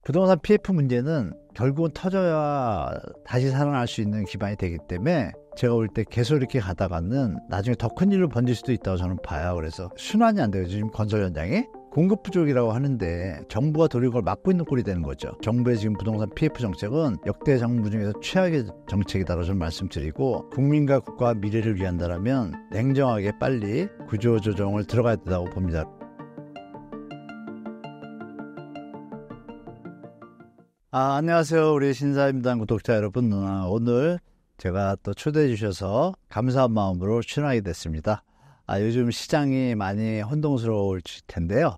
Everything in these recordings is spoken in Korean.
부동산 PF 문제는 결국은 터져야 다시 살아날 수 있는 기반이 되기 때문에 제가 볼 때 계속 이렇게 가다가는 나중에 더 큰 일로 번질 수도 있다고 저는 봐요. 그래서 순환이 안 돼요. 지금 건설 현장에 공급 부족이라고 하는데 정부가 도리어 그걸 막고 있는 꼴이 되는 거죠. 정부의 지금 부동산 PF 정책은 역대 정부 중에서 최악의 정책이다라고 저는 말씀드리고, 국민과 국가 미래를 위한다라면 냉정하게 빨리 구조조정을 들어가야 된다고 봅니다. 안녕하세요. 우리 신사임당 구독자 여러분. 오늘 제가 또 초대해 주셔서 감사한 마음으로 출연하게 됐습니다. 요즘 시장이 많이 혼동스러울 텐데요.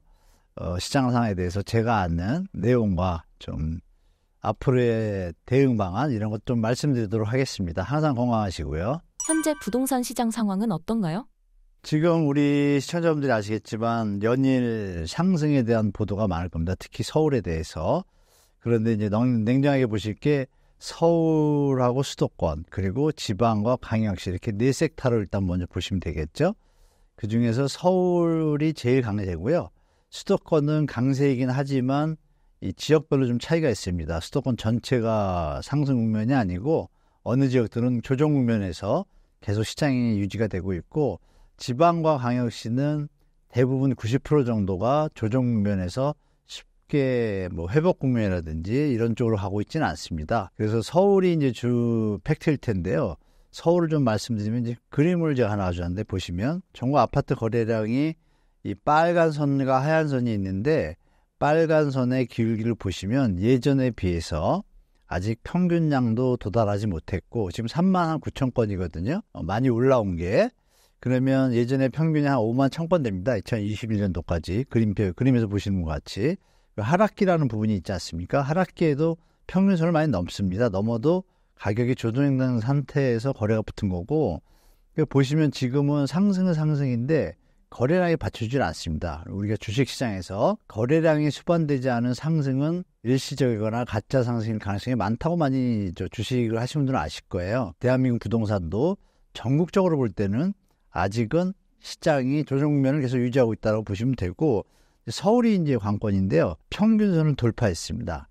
시장 상황에 대해서 제가 아는 내용과 좀 앞으로의 대응 방안 이런 것 좀 말씀드리도록 하겠습니다. 항상 건강하시고요. 현재 부동산 시장 상황은 어떤가요? 지금 우리 시청자분들이 아시겠지만 연일 상승에 대한 보도가 많을 겁니다. 특히 서울에 대해서. 그런데 이제 냉정하게 보실 게 서울하고 수도권 그리고 지방과 광역시 이렇게 네 섹터를 일단 먼저 보시면 되겠죠. 그중에서 서울이 제일 강세고요. 수도권은 강세이긴 하지만 이 지역별로 좀 차이가 있습니다. 수도권 전체가 상승 국면이 아니고 어느 지역들은 조정 국면에서 계속 시장이 유지가 되고 있고, 지방과 광역시는 대부분 90% 정도가 조정 국면에서 쉽게 뭐 회복 국면이라든지 이런 쪽으로 가고 있지는 않습니다. 그래서 서울이 이제 주 팩트일 텐데요. 서울을 좀 말씀드리면 이제 그림을 제가 하나 가져왔는데, 보시면 전국 아파트 거래량이 이 빨간 선과 하얀 선이 있는데, 빨간 선의 기울기를 보시면 예전에 비해서 아직 평균량도 도달하지 못했고 지금 3만 9천 건이거든요. 많이 올라온 게. 그러면 예전에 평균이 한 5만 1천 건 됩니다. 2021년도까지 그림에서 보시는 것 같이. 하락기라는 부분이 있지 않습니까? 하락기에도 평균선을 많이 넘습니다. 넘어도 가격이 조정되는 상태에서 거래가 붙은 거고, 보시면 지금은 상승은 상승인데 거래량이 받쳐주질 않습니다. 우리가 주식시장에서 거래량이 수반되지 않은 상승은 일시적이거나 가짜 상승일 가능성이 많다고 많이 주식을 하시는 분들은 아실 거예요. 대한민국 부동산도 전국적으로 볼 때는 아직은 시장이 조정 국면을 계속 유지하고 있다고 보시면 되고, 서울이 이제 관건인데요. 평균선을 돌파했습니다.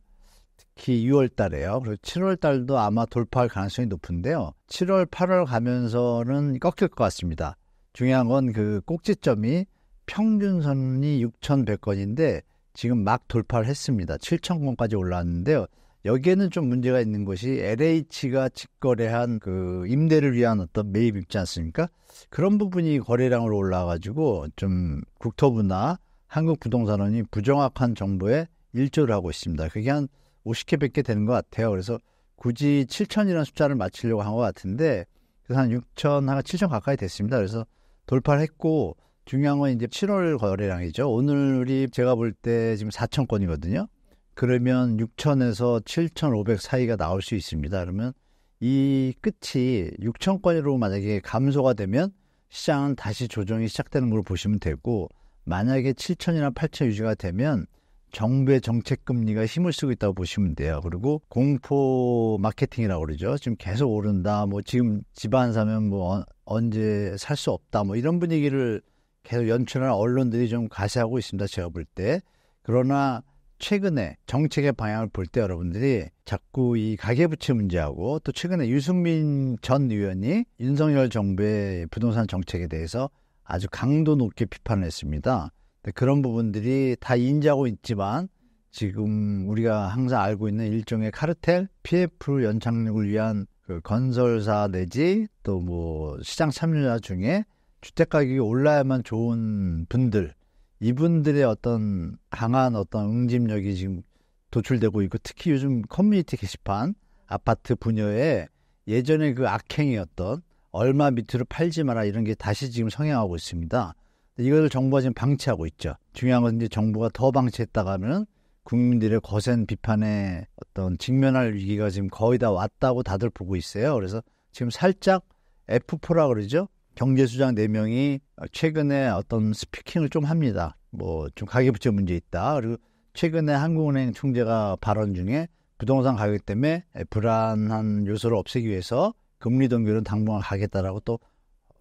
특히 6월 달에요. 그리고 7월 달도 아마 돌파할 가능성이 높은데요. 7월, 8월 가면서는 꺾일 것 같습니다. 중요한 건 그 꼭지점이 평균선이 6,100건인데 지금 막 돌파를 했습니다. 7,000건까지 올라왔는데요. 여기에는 좀 문제가 있는 것이 LH가 직거래한 그 임대를 위한 어떤 매입 있지 않습니까? 그런 부분이 거래량으로 올라와가지고 좀 국토부나 한국부동산원이 부정확한 정보에 일조를 하고 있습니다. 그게 한 50개, 100개 되는 것 같아요. 그래서 굳이 7천이라는 숫자를 맞추려고 한 것 같은데, 그래서 한 6천, 한 7천 가까이 됐습니다. 그래서 돌파를 했고, 중요한 건 이제 7월 거래량이죠. 오늘이 제가 볼 때 지금 4천 건이거든요. 그러면 6천에서 7,500 사이가 나올 수 있습니다. 그러면 이 끝이 6천 건으로 만약에 감소가 되면 시장은 다시 조정이 시작되는 걸로 보시면 되고, 만약에 7천이나 8천 유지가 되면 정부의 정책 금리가 힘을 쓰고 있다고 보시면 돼요. 그리고 공포 마케팅이라고 그러죠. 지금 계속 오른다. 뭐 지금 집 안 사면 뭐 언제 살 수 없다. 뭐 이런 분위기를 계속 연출하는 언론들이 좀 가세하고 있습니다. 제가 볼 때. 그러나 최근에 정책의 방향을 볼 때 여러분들이 자꾸 이 가계부채 문제하고, 또 최근에 유승민 전 의원이 윤석열 정부의 부동산 정책에 대해서 아주 강도 높게 비판을 했습니다. 그런 부분들이 다 인지하고 있지만 지금 우리가 항상 알고 있는 일종의 카르텔, PF 연착륙을 위한 그 건설사 내지 또 뭐 시장 참여자 중에 주택가격이 올라야만 좋은 분들, 이분들의 어떤 강한 어떤 응집력이 지금 도출되고 있고, 특히 요즘 커뮤니티 게시판, 아파트 분야에 예전에 그 악행이었던 얼마 밑으로 팔지 마라 이런 게 다시 지금 성행하고 있습니다. 이걸 정부가 지금 방치하고 있죠. 중요한 건 이제 정부가 더 방치했다가 하면 국민들의 거센 비판에 어떤 직면할 위기가 지금 거의 다 왔다고 다들 보고 있어요. 그래서 지금 살짝 F4라 그러죠. 경제수장 4명이 최근에 어떤 스피킹을 좀 합니다. 뭐 좀 가계부채 문제 있다. 그리고 최근에 한국은행 총재가 발언 중에 부동산 가격 때문에 불안한 요소를 없애기 위해서 금리 동결은 당분간 가겠다라고 또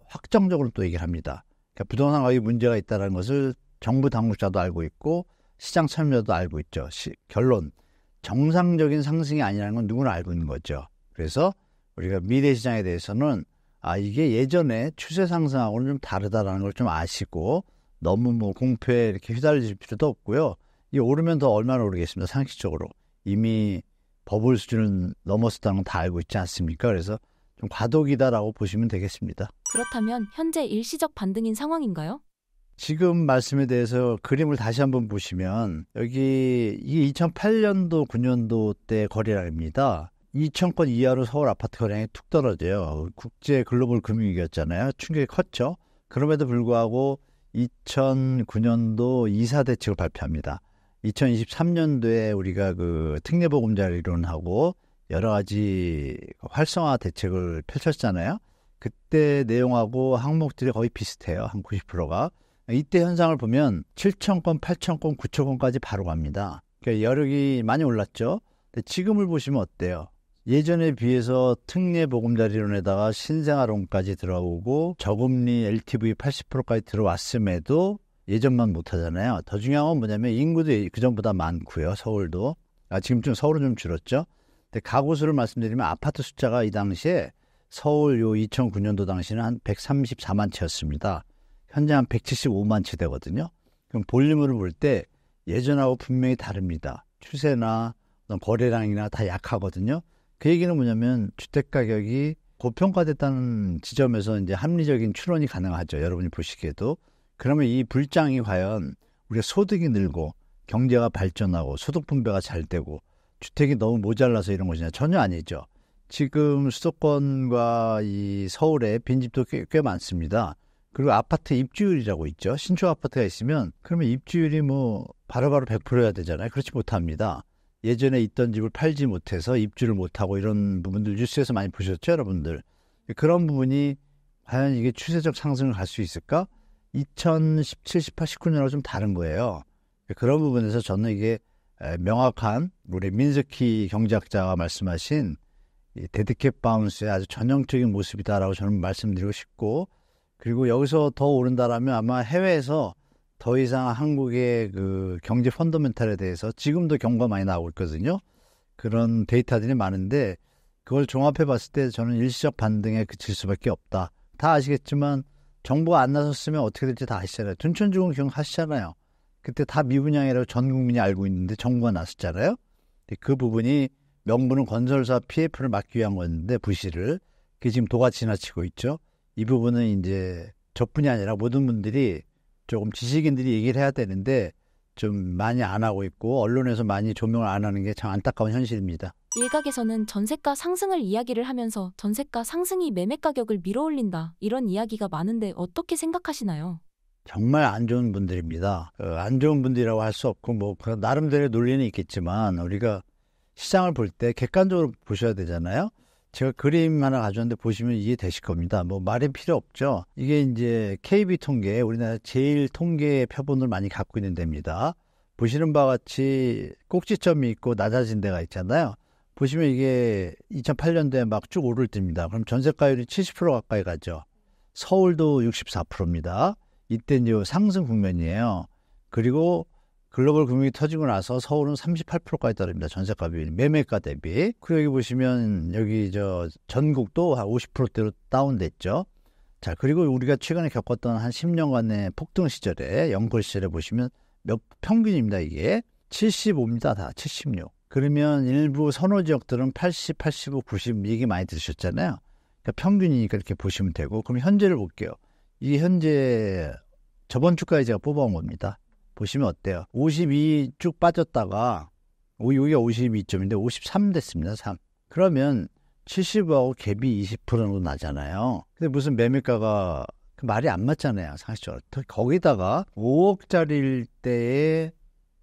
확정적으로 또 얘기를 합니다. 그러니까 부동산 가격에 문제가 있다는 것을 정부 당국자도 알고 있고 시장 참여자도 알고 있죠. 결론, 정상적인 상승이 아니라는 건 누구나 알고 있는 거죠. 그래서 우리가 미래 시장에 대해서는 이게 예전에 추세 상승하고는 좀 다르다라는 걸 좀 아시고 너무 뭐 공포에 이렇게 휘달릴 필요도 없고요. 이 오르면 더 얼마나 오르겠습니다. 상식적으로. 이미 버블 수준을 넘었었다는 건 다 알고 있지 않습니까? 그래서 좀 과도기다라고 보시면 되겠습니다. 그렇다면 현재 일시적 반등인 상황인가요? 지금 말씀에 대해서 그림을 다시 한번 보시면 여기 이게 2008년도 9년도 때 거래량입니다. 2,000건 이하로 서울 아파트 거래량이 툭 떨어져요. 국제 글로벌 금융위기였잖아요. 충격이 컸죠. 그럼에도 불구하고 2009년도 이사 대책을 발표합니다. 2023년도에 우리가 그 특례보금자리 이론하고 여러 가지 활성화 대책을 펼쳤잖아요. 그때 내용하고 항목들이 거의 비슷해요. 한 90%가. 이때 현상을 보면 7,000건, 8,000건, 9,000건까지 바로 갑니다. 그러니까 여력이 많이 올랐죠. 근데 지금을 보시면 어때요? 예전에 비해서 특례보금자리론에다가 신생아론까지 들어오고 저금리 LTV 80%까지 들어왔음에도 예전만 못하잖아요. 더 중요한 건 뭐냐면 인구도 그전보다 많고요. 서울도. 지금 좀 서울은 좀 줄었죠. 근데 가구 수를 말씀드리면 아파트 숫자가 이 당시에 서울 요 2009년도 당시는 한 134만 채였습니다. 현재 한 175만 채 되거든요. 그럼 볼륨으로 볼 때 예전하고 분명히 다릅니다. 추세나 거래량이나 다 약하거든요. 그 얘기는 뭐냐면 주택가격이 고평가됐다는 지점에서 이제 합리적인 추론이 가능하죠. 여러분이 보시기에도. 그러면 이 불장이 과연 우리가 소득이 늘고 경제가 발전하고 소득 분배가 잘 되고 주택이 너무 모자라서 이런 것이냐? 전혀 아니죠. 지금 수도권과 이 서울에 빈집도 꽤 많습니다. 그리고 아파트 입주율이라고 있죠. 신축 아파트가 있으면 그러면 입주율이 뭐 바로바로 100%여야 되잖아요. 그렇지 못합니다. 예전에 있던 집을 팔지 못해서 입주를 못하고 이런 부분들 뉴스에서 많이 보셨죠, 여러분들. 그런 부분이 과연 이게 추세적 상승을 갈 수 있을까? 2017, 18, 19년하고 좀 다른 거예요. 그런 부분에서 저는 이게 명확한 우리 민스키 경제학자가 말씀하신 이 데드캣 바운스의 아주 전형적인 모습이다라고 저는 말씀드리고 싶고, 그리고 여기서 더 오른다라면 아마 해외에서 더 이상 한국의 그 경제 펀더멘탈에 대해서 지금도 경고가 많이 나오고 있거든요. 그런 데이터들이 많은데 그걸 종합해 봤을 때 저는 일시적 반등에 그칠 수밖에 없다. 다 아시겠지만 정부가 안 나섰으면 어떻게 될지 다 아시잖아요. 둔촌주공 기억하시잖아요. 그때 다 미분양이라고 전 국민이 알고 있는데 정부가 나섰잖아요. 그 부분이 명분은 건설사 PF를 막기 위한 건데 부실을. 그게 지금 도가 지나치고 있죠. 이 부분은 이제 저뿐이 아니라 모든 분들이 조금 지식인들이 얘기를 해야 되는데 좀 많이 안 하고 있고 언론에서 많이 조명을 안 하는 게 참 안타까운 현실입니다. 일각에서는 전세가 상승을 이야기를 하면서 전세가 상승이 매매 가격을 밀어올린다. 이런 이야기가 많은데 어떻게 생각하시나요? 정말 안 좋은 분들입니다. 안 좋은 분들이라고 할 수 없고 뭐 나름대로의 논리는 있겠지만 우리가 시장을 볼 때 객관적으로 보셔야 되잖아요. 제가 그림 하나 가져왔는데 보시면 이해되실 겁니다. 뭐 말이 필요 없죠. 이게 이제 KB 통계, 우리나라 제일 통계 표본을 많이 갖고 있는 데입니다. 보시는 바와 같이 꼭지점이 있고 낮아진 데가 있잖아요. 보시면 이게 2008년도에 막 쭉 오를 때입니다. 그럼 전세가율이 70% 가까이 가죠. 서울도 64%입니다. 이때 이제 상승 국면이에요. 그리고 글로벌 금융이 터지고 나서 서울은 38%까지 떨어집니다. 전세가 비율, 매매가 대비. 그리고 여기 보시면 여기 저 전국도 한 50%대로 다운됐죠. 자, 그리고 우리가 최근에 겪었던 한 10년간의 폭등 시절에 연골 시절에 보시면 몇 평균입니다. 이게 75입니다. 다 76. 그러면 일부 선호 지역들은 80, 85, 90 얘기 많이 들으셨잖아요. 그러니까 평균이니까 이렇게 보시면 되고. 그럼 현재를 볼게요. 이게 현재 저번 주까지 제가 뽑아온 겁니다. 보시면 어때요? 52 쭉 빠졌다가 여기가 52점인데 53 됐습니다. 3. 그러면 70하고 갭이 20% 정도 나잖아요. 근데 무슨 매매가가 그 말이 안 맞잖아요. 상식적으로. 거기다가 5억짜리일 때에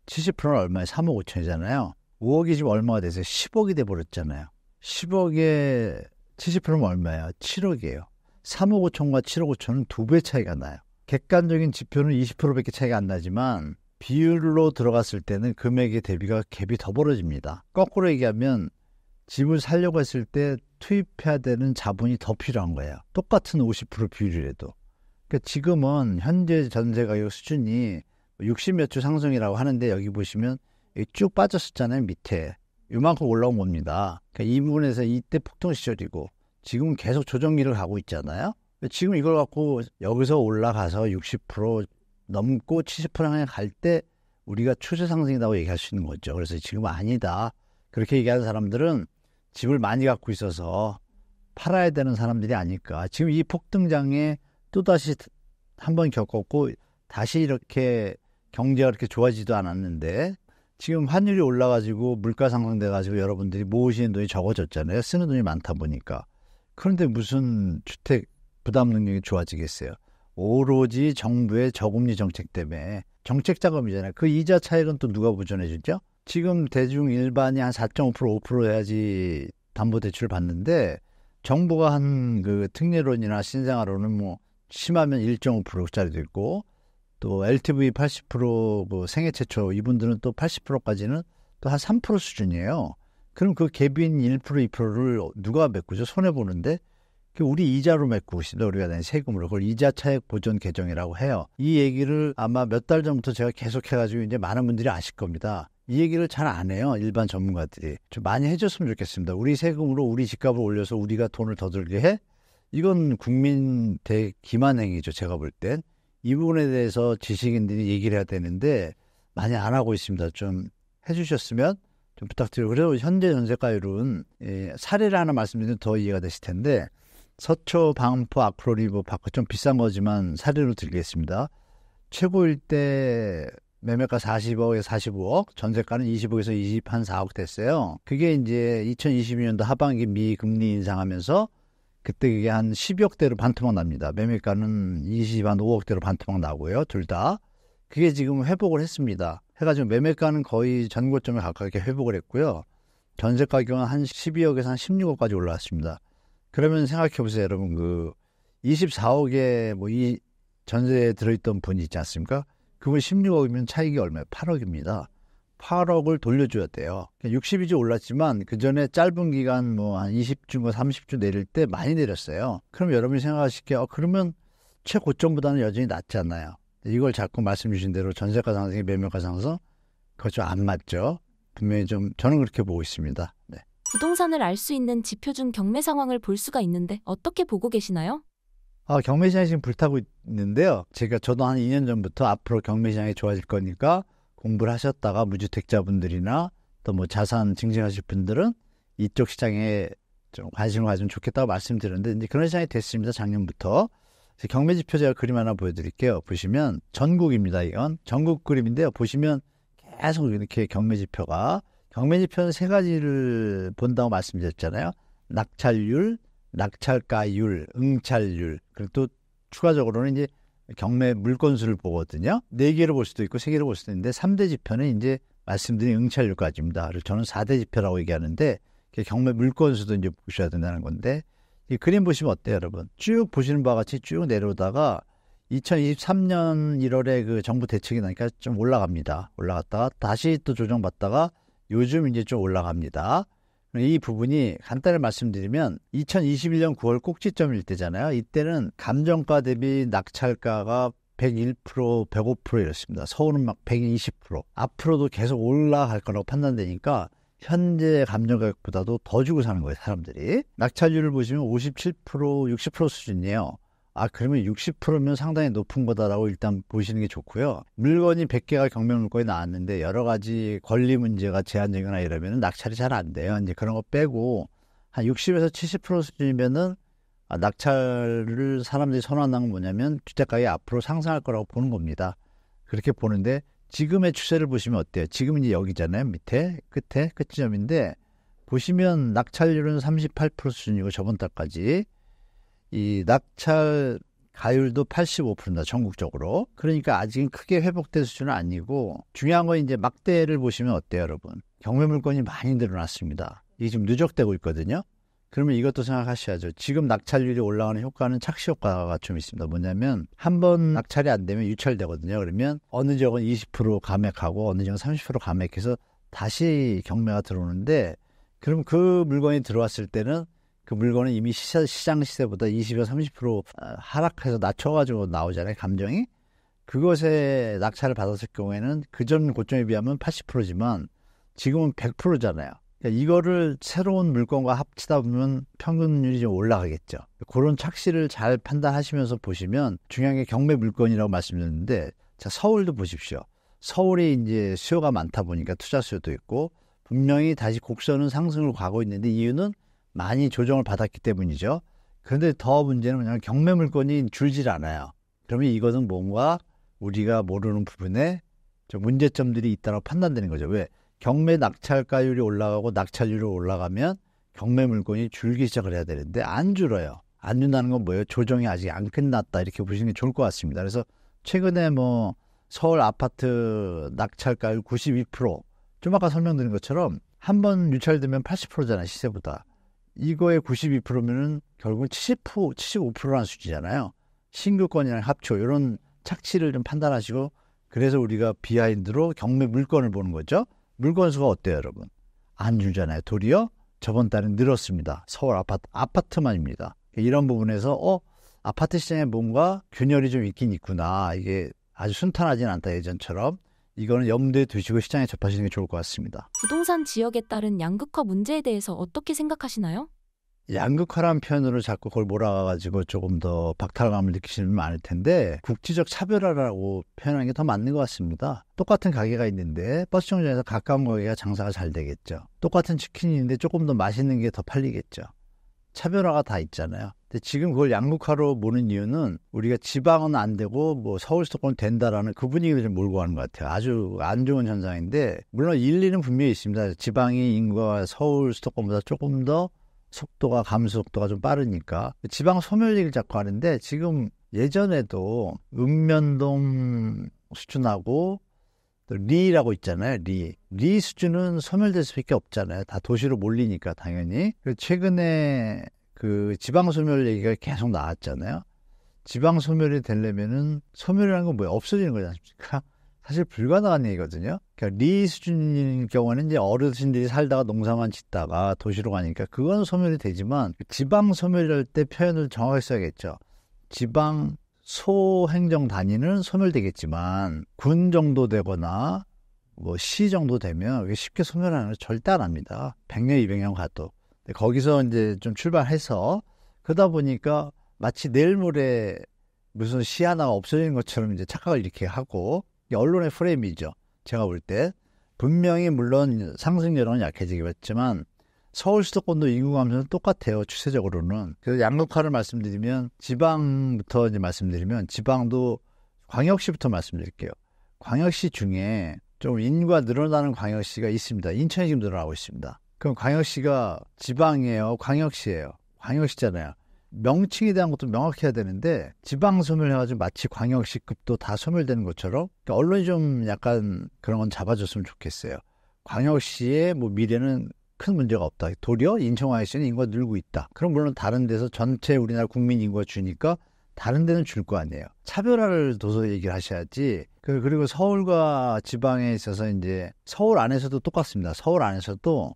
70%는 얼마예요? 3억 5천이잖아요. 5억이 지금 얼마가 됐어요? 10억이 돼버렸잖아요. 10억에 70%면 얼마예요? 7억이에요. 3억 5천과 7억 5천은 2배 차이가 나요. 객관적인 지표는 20%밖에 차이가 안 나지만 비율로 들어갔을 때는 금액의 대비가 갭이 더 벌어집니다. 거꾸로 얘기하면 집을 살려고 했을 때 투입해야 되는 자본이 더 필요한 거예요. 똑같은 50% 비율이라도. 그러니까 지금은 현재 전세 가격 수준이 60몇 주 상승이라고 하는데 여기 보시면 쭉 빠졌었잖아요. 밑에. 이만큼 올라온 겁니다. 그러니까 이 부분에서 이때 폭등 시절이고 지금은 계속 조정기를 가고 있잖아요. 지금 이걸 갖고 여기서 올라가서 60% 넘고 70% 갈 때 우리가 추세 상승이라고 얘기할 수 있는 거죠. 그래서 지금은 아니다. 그렇게 얘기하는 사람들은 집을 많이 갖고 있어서 팔아야 되는 사람들이 아닐까. 지금 이 폭등장에 또다시 한번 겪었고 다시 이렇게 경제가 그렇게 좋아지지도 않았는데 지금 환율이 올라가지고 물가 상승돼가지고 여러분들이 모으시는 돈이 적어졌잖아요. 쓰는 돈이 많다 보니까. 그런데 무슨 주택 부담 능력이 좋아지겠어요. 오로지 정부의 저금리 정책 때문에 정책 자금이잖아요. 그 이자 차익은 또 누가 보전해 주죠? 지금 대중 일반이 한 4.5% 5% 해야지 담보대출을 받는데 정부가 한 그 특례론이나 신생아론은 뭐 심하면 1.5%짜리도 있고 또 LTV 80%뭐 생애 최초 이분들은 또 80%까지는 또 한 3% 수준이에요. 그럼 그 갭인 1% 2%를 누가 메꾸죠? 손해보는데 우리 이자로 메꾸고 있습니다. 우리가 낸 세금으로. 그걸 이자 차익 보전 개정이라고 해요. 이 얘기를 아마 몇 달 전부터 제가 계속해가지고 이제 많은 분들이 아실 겁니다. 이 얘기를 잘 안 해요. 일반 전문가들이. 좀 많이 해줬으면 좋겠습니다. 우리 세금으로 우리 집값을 올려서 우리가 돈을 더 들게 해? 이건 국민 대기만행위죠. 제가 볼 땐. 이 부분에 대해서 지식인들이 얘기를 해야 되는데 많이 안 하고 있습니다. 좀 해주셨으면 좀 부탁드리고. 그래서 현재 전세가율은 사례를 하나 말씀드리면 더 이해가 되실 텐데 서초, 방포, 아크로리브, 바꿔 좀 비싼 거지만 사례로 드리겠습니다. 최고일 때 매매가 40억에서 45억, 전세가는 20억에서 24억 됐어요. 그게 이제 2022년도 하반기 미금리 인상하면서 그때 그게 한 12억대로 반토막 납니다. 매매가는 25억대로 반토막 나고요. 둘 다. 그게 지금 회복을 했습니다. 해가지고 매매가는 거의 전고점에 가깝게 회복을 했고요. 전세 가격은 한 12억에서 한 16억까지 올라왔습니다. 그러면 생각해 보세요, 여러분. 그 24억에 뭐 이 전세에 들어있던 분이 있지 않습니까? 그분 16억이면 차익이 얼마예요? 8억입니다. 8억을 돌려줘야 돼요. 60이지 올랐지만 그 전에 짧은 기간 뭐 한 20주, 30주 내릴 때 많이 내렸어요. 그럼 여러분이 생각하시기에 그러면 최고점보다는 여전히 낫지 않나요? 이걸 자꾸 말씀 주신 대로 전세가 상승이 매매가 상승? 그거 좀 안 맞죠? 분명히 좀 저는 그렇게 보고 있습니다. 네. 부동산을 알 수 있는 지표 중 경매 상황을 볼 수가 있는데 어떻게 보고 계시나요? 경매시장이 지금 불타고 있는데요. 저도 한 2년 전부터 앞으로 경매시장이 좋아질 거니까 공부를 하셨다가 무주택자분들이나 또 뭐 자산 증식하실 분들은 이쪽 시장에 좀 관심을 가지면 좋겠다고 말씀드렸는데 이제 그런 시장이 됐습니다. 작년부터. 경매 지표 제가 그림 하나 보여드릴게요. 보시면 전국입니다. 이건 전국 그림인데요. 보시면 계속 이렇게 경매 지표가 경매 지표는 세 가지를 본다고 말씀드렸잖아요. 낙찰률, 낙찰가율, 응찰률, 그리고 또 추가적으로는 이제 경매 물건수를 보거든요. 4개를 볼 수도 있고 3개를 볼 수도 있는데 3대 지표는 이제 말씀드린 응찰률까지입니다. 그래서 저는 4대 지표라고 얘기하는데 경매 물건수도 이제 보셔야 된다는 건데 이 그림 보시면 어때요, 여러분? 쭉 보시는 바와 같이 쭉 내려오다가 2023년 1월에 그 정부 대책이 나니까 좀 올라갑니다. 올라갔다가 다시 또 조정받다가 요즘 이제 좀 올라갑니다. 이 부분이 간단히 말씀드리면 2021년 9월 꼭지점일 때잖아요. 이때는 감정가 대비 낙찰가가 101%, 105% 이렇습니다. 서울은 막 120%. 앞으로도 계속 올라갈 거라고 판단되니까 현재 감정가격보다도 더 주고 사는 거예요, 사람들이. 낙찰률을 보시면 57%, 60% 수준이에요. 그러면 60%면 상당히 높은 거다라고 일단 보시는 게 좋고요. 물건이 100개가 경매 물건이 나왔는데 여러 가지 권리 문제가 제한적이거나 이러면 낙찰이 잘 안 돼요. 이제 그런 거 빼고 한 60에서 70% 수준이면은 낙찰을 사람들이 선호한다는 건 뭐냐면 주택가격이 앞으로 상승할 거라고 보는 겁니다. 그렇게 보는데 지금의 추세를 보시면 어때요? 지금 이제 여기잖아요. 밑에 끝에 끝지점인데 보시면 낙찰률은 38% 수준이고 저번 달까지 이 낙찰 가율도 85%입니다. 전국적으로. 그러니까 아직은 크게 회복된 수준은 아니고 중요한 건 이제 막대를 보시면 어때요, 여러분? 경매 물건이 많이 늘어났습니다. 이게 지금 누적되고 있거든요. 그러면 이것도 생각하셔야죠. 지금 낙찰률이 올라가는 효과는 착시 효과가 좀 있습니다. 뭐냐면 한 번 낙찰이 안 되면 유찰되거든요. 그러면 어느 지역은 20% 감액하고 어느 지역은 30% 감액해서 다시 경매가 들어오는데 그럼 그 물건이 들어왔을 때는 그 물건은 이미 시장 시세보다 20에서 30% 하락해서 낮춰가지고 나오잖아요. 감정이. 그것에 낙찰을 받았을 경우에는 그전 고점에 비하면 80%지만 지금은 100%잖아요. 그러니까 이거를 새로운 물건과 합치다 보면 평균율이 좀 올라가겠죠. 그런 착시를 잘 판단하시면서 보시면 중요한 게 경매 물건이라고 말씀드렸는데, 자, 서울도 보십시오. 서울이 이제 수요가 많다 보니까 투자 수요도 있고 분명히 다시 곡선은 상승을 가고 있는데 이유는 많이 조정을 받았기 때문이죠. 그런데 더 문제는 뭐냐면 경매 물건이 줄질 않아요. 그러면 이것은 뭔가 우리가 모르는 부분에 좀 문제점들이 있다고 판단되는 거죠. 왜? 경매 낙찰가율이 올라가고 낙찰률이 올라가면 경매 물건이 줄기 시작을 해야 되는데 안 줄어요. 안 준다는 건 뭐예요? 조정이 아직 안 끝났다, 이렇게 보시는 게 좋을 것 같습니다. 그래서 최근에 뭐 서울 아파트 낙찰가율 92%, 좀 아까 설명드린 것처럼 한 번 유찰되면 80%잖아요, 시세보다. 이거의 92%면은 결국은 70%, 75%라는 수치잖아요. 신규 건이랑 합초, 이런 착취를 좀 판단하시고, 그래서 우리가 비하인드로 경매 물건을 보는 거죠. 물건 수가 어때요, 여러분? 안 줄잖아요. 도리어 저번 달에 늘었습니다. 서울 아파트만입니다. 이런 부분에서 아파트 시장에 뭔가 균열이 좀 있긴 있구나. 이게 아주 순탄하진 않다, 예전처럼. 이거는 염두에 두시고 시장에 접하시는 게 좋을 것 같습니다. 부동산 지역에 따른 양극화 문제에 대해서 어떻게 생각하시나요? 양극화라는 표현으로 자꾸 그걸 몰아가지고 조금 더 박탈감을 느끼시는 분 많을 텐데, 국지적 차별화라고 표현하는 게 더 맞는 것 같습니다. 똑같은 가게가 있는데 버스 정류장에서 가까운 가게가 장사가 잘 되겠죠. 똑같은 치킨이 있는데 조금 더 맛있는 게 더 팔리겠죠. 차별화가 다 있잖아요. 근데 지금 그걸 양극화로 보는 이유는 우리가 지방은 안 되고 뭐 서울 수도권 된다라는 그 분위기를 좀 몰고 가는 것 같아요. 아주 안 좋은 현상인데, 물론 일리는 분명히 있습니다. 지방이 인구가 서울 수도권보다 조금 더 속도가, 감소 속도가 좀 빠르니까 지방 소멸 얘기를 자꾸 하는데, 지금 예전에도 읍면동 수준하고 또 리라고 있잖아요. 리 수준은 소멸될 수밖에 없잖아요. 다 도시로 몰리니까 당연히. 최근에 그 지방 소멸 얘기가 계속 나왔잖아요. 지방 소멸이 되려면은, 소멸이라는 건 뭐예요? 없어지는 거지 않습니까? 사실 불가능한 얘기거든요. 그러니까 리 수준인 경우는 이제 어르신들이 살다가 농사만 짓다가 도시로 가니까 그건 소멸이 되지만, 지방 소멸할 때 표현을 정확하게 써야겠죠. 지방 소행정 단위는 소멸되겠지만 군 정도 되거나 뭐 시 정도 되면 쉽게 소멸하는 건 절대 안 합니다. 100년, 200년 가도. 거기서 이제 좀 출발해서, 그러다 보니까 마치 내일 모레 무슨 시 하나가 없어지는 것처럼 이제 착각을 이렇게 하고, 언론의 프레임이죠. 제가 볼 때 분명히 물론 상승 여론은 약해지겠지만 서울 수도권도 인구 감소는 똑같아요, 추세적으로는. 그래서 양극화를 말씀드리면, 지방부터 이제 말씀드리면, 지방도 광역시부터 말씀드릴게요. 광역시 중에 좀 인구가 늘어나는 광역시가 있습니다. 인천이 지금 늘어나고 있습니다. 그럼 광역시가 지방이에요, 광역시예요? 광역시잖아요. 명칭에 대한 것도 명확해야 되는데, 지방 소멸해가지고 마치 광역시급도 다 소멸되는 것처럼, 그러니까 언론이 좀 약간 그런 건 잡아줬으면 좋겠어요. 광역시의 뭐 미래는 큰 문제가 없다. 도리어 인천광역시는 인구가 늘고 있다. 그럼 물론 다른 데서 전체 우리나라 국민 인구가 주니까 다른 데는 줄 거 아니에요. 차별화를 둬서 얘기를 하셔야지. 그리고 서울과 지방에 있어서 이제 서울 안에서도 똑같습니다. 서울 안에서도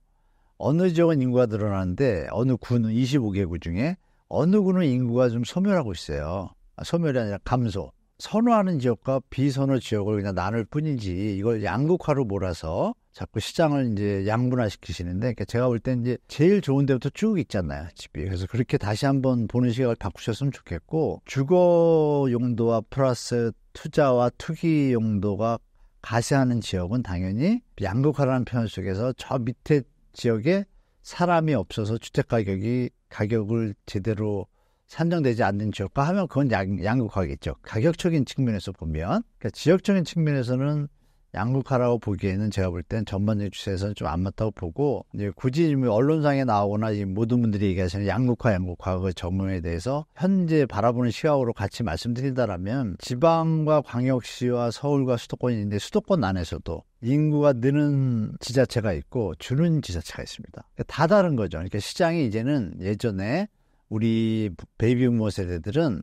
어느 지역은 인구가 늘어나는데 어느 구는 25개구 중에 어느 구는 인구가 좀 소멸하고 있어요. 소멸이 아니라 감소. 선호하는 지역과 비선호 지역을 그냥 나눌 뿐이지, 이걸 양극화로 몰아서 자꾸 시장을 이제 양분화시키시는데, 그러니까 제가 볼 땐 이제 제일 좋은 데부터 쭉 있잖아요, 집이. 그래서 그렇게 다시 한번 보는 시각을 바꾸셨으면 좋겠고, 주거 용도와 플러스 투자와 투기 용도가 가세하는 지역은 당연히 양극화라는 표현 속에서 저 밑에 지역에 사람이 없어서 주택 가격을 제대로 산정되지 않는 지역과 하면 그건 양극화겠죠. 가격적인 측면에서 보면. 그러니까 지역적인 측면에서는 양극화라고 보기에는 제가 볼 땐 전반적인 추세에서는 좀 안 맞다고 보고, 이제 굳이 언론상에 나오거나 이 모든 분들이 얘기하시는 양극화 그 정의에 대해서 현재 바라보는 시각으로 같이 말씀드린다라면, 지방과 광역시와 서울과 수도권이 있는데 수도권 안에서도 인구가 느는 지자체가 있고 주는 지자체가 있습니다. 그러니까 다 다른 거죠. 그러니까 시장이 이제는, 예전에 우리 베이비부머 세대들은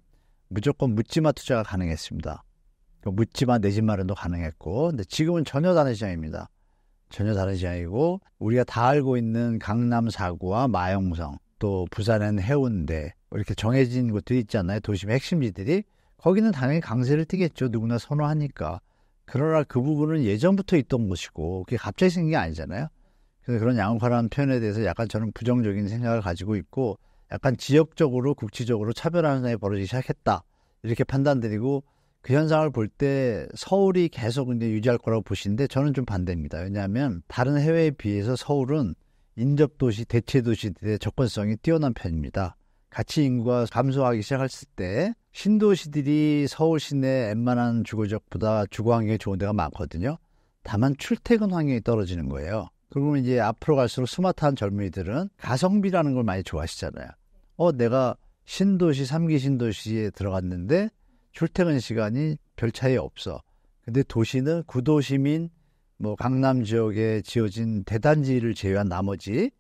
무조건 묻지마 투자가 가능했습니다. 묻지마 내 집 마련도 가능했고, 근데 지금은 전혀 다른 시장입니다. 전혀 다른 시장이고, 우리가 다 알고 있는 강남 4구와 마영성, 또 부산엔 해운대, 이렇게 정해진 곳들이 있잖아요. 도심의 핵심지들이. 거기는 당연히 강세를 띠겠죠. 누구나 선호하니까. 그러나 그 부분은 예전부터 있던 곳이고, 그게 갑자기 생긴 게 아니잖아요. 그래서 그런 양극화라는 표현에 대해서 약간 저는 부정적인 생각을 가지고 있고 약간 지역적으로 국지적으로 차별 현상이 벌어지기 시작했다. 이렇게 판단드리고 그 현상을 볼 때 서울이 계속 이제 유지할 거라고 보시는데 저는 좀 반대입니다. 왜냐하면 다른 해외에 비해서 서울은 인접도시, 대체도시들의 접근성이 뛰어난 편입니다. 가치 인구가 감소하기 시작했을 때 신도시들이 서울 시내 웬만한 주거지역보다 주거 환경이 좋은 데가 많거든요. 다만 출퇴근 환경이 떨어지는 거예요. 그러면 이제 앞으로 갈수록 스마트한 젊은이들은 가성비라는 걸 많이 좋아하시잖아요. 내가 신도시, 3기 신도시에 들어갔는데 출퇴근 시간이 별 차이 없어. 근데 도시는 구도심인 강남 지역에 지어진 대단지를 제외한 나머지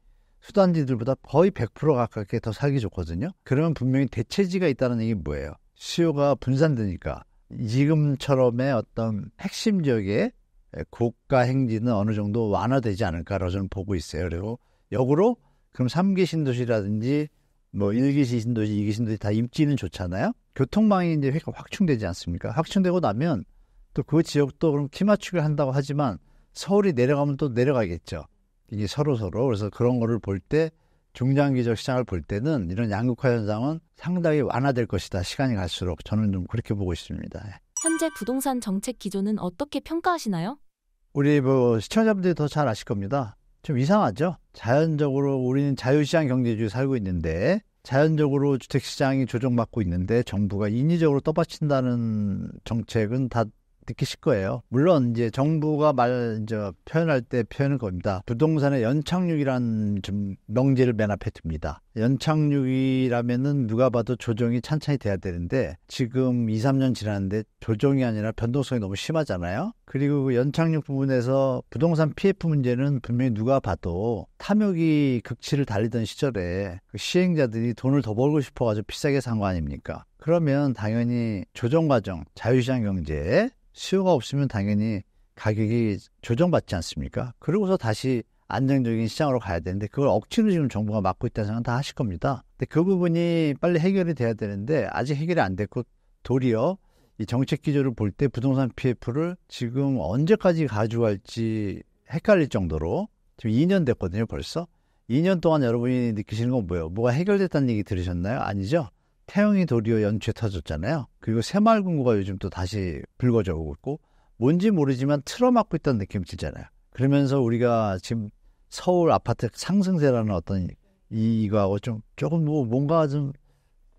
수단지들보다 거의 100% 가깝게 더 살기 좋거든요. 그러면 분명히 대체지가 있다는 얘기 뭐예요? 수요가 분산되니까 지금처럼의 어떤 핵심 지역의 고가 행진은 어느 정도 완화되지 않을까라고 저는 보고 있어요. 그리고 역으로 그럼 3기 신도시라든지 1기 신도시, 2기 신도시 다 입지는 좋잖아요. 교통망이 이제 확충되지 않습니까? 확충되고 나면 또 그 지역도 그럼 키 맞추기를 한다고 하지만 서울이 내려가면 또 내려가겠죠. 이게 서로. 그래서 그런 거를 볼 때 중장기적 시장을 볼 때는 이런 양극화 현상은 상당히 완화될 것이다. 시간이 갈수록 저는 좀 그렇게 보고 있습니다. 현재 부동산 정책 기조는 어떻게 평가하시나요? 우리 시청자분들이 더 잘 아실 겁니다. 좀 이상하죠? 자연적으로 우리는 자유시장 경제주의에 살고 있는데 자연적으로 주택시장이 조정받고 있는데 정부가 인위적으로 떠받친다는 정책은 다 느끼실 거예요. 물론 이제 정부가 표현할 때 표현은 겁니다. 부동산의 연착륙이라는 좀 명제를 맨 앞에 둡니다. 연착륙이라면은 누가 봐도 조정이 찬찬히 돼야 되는데 지금 2, 3년 지났는데 조정이 아니라 변동성이 너무 심하잖아요. 그리고 그 연착륙 부분에서 부동산 PF 문제는 분명히 누가 봐도 탐욕이 극치를 달리던 시절에 그 시행자들이 돈을 더 벌고 싶어가지고 비싸게 산 거 아닙니까? 그러면 당연히 조정 과정, 자유시장 경제에 수요가 없으면 당연히 가격이 조정받지 않습니까? 그러고서 다시 안정적인 시장으로 가야 되는데 그걸 억지로 지금 정부가 막고 있다는 생각 다 하실 겁니다. 근데 그 부분이 빨리 해결이 돼야 되는데 아직 해결이 안 됐고 도리어 이 정책 기조를 볼 때 부동산 PF를 지금 언제까지 가져갈지 헷갈릴 정도로 지금 2년 됐거든요, 벌써. 2년 동안 여러분이 느끼시는 건 뭐예요? 뭐가 해결됐다는 얘기 들으셨나요? 아니죠? 태영이 도리어 연초에 터졌잖아요. 그리고 새마을금고가 요즘 또 다시 불거져 오고 있고 뭔지 모르지만 틀어막고 있다는 느낌이 들잖아요. 그러면서 우리가 지금 서울 아파트 상승세라는 어떤 이거하고 조금 뭔가 좀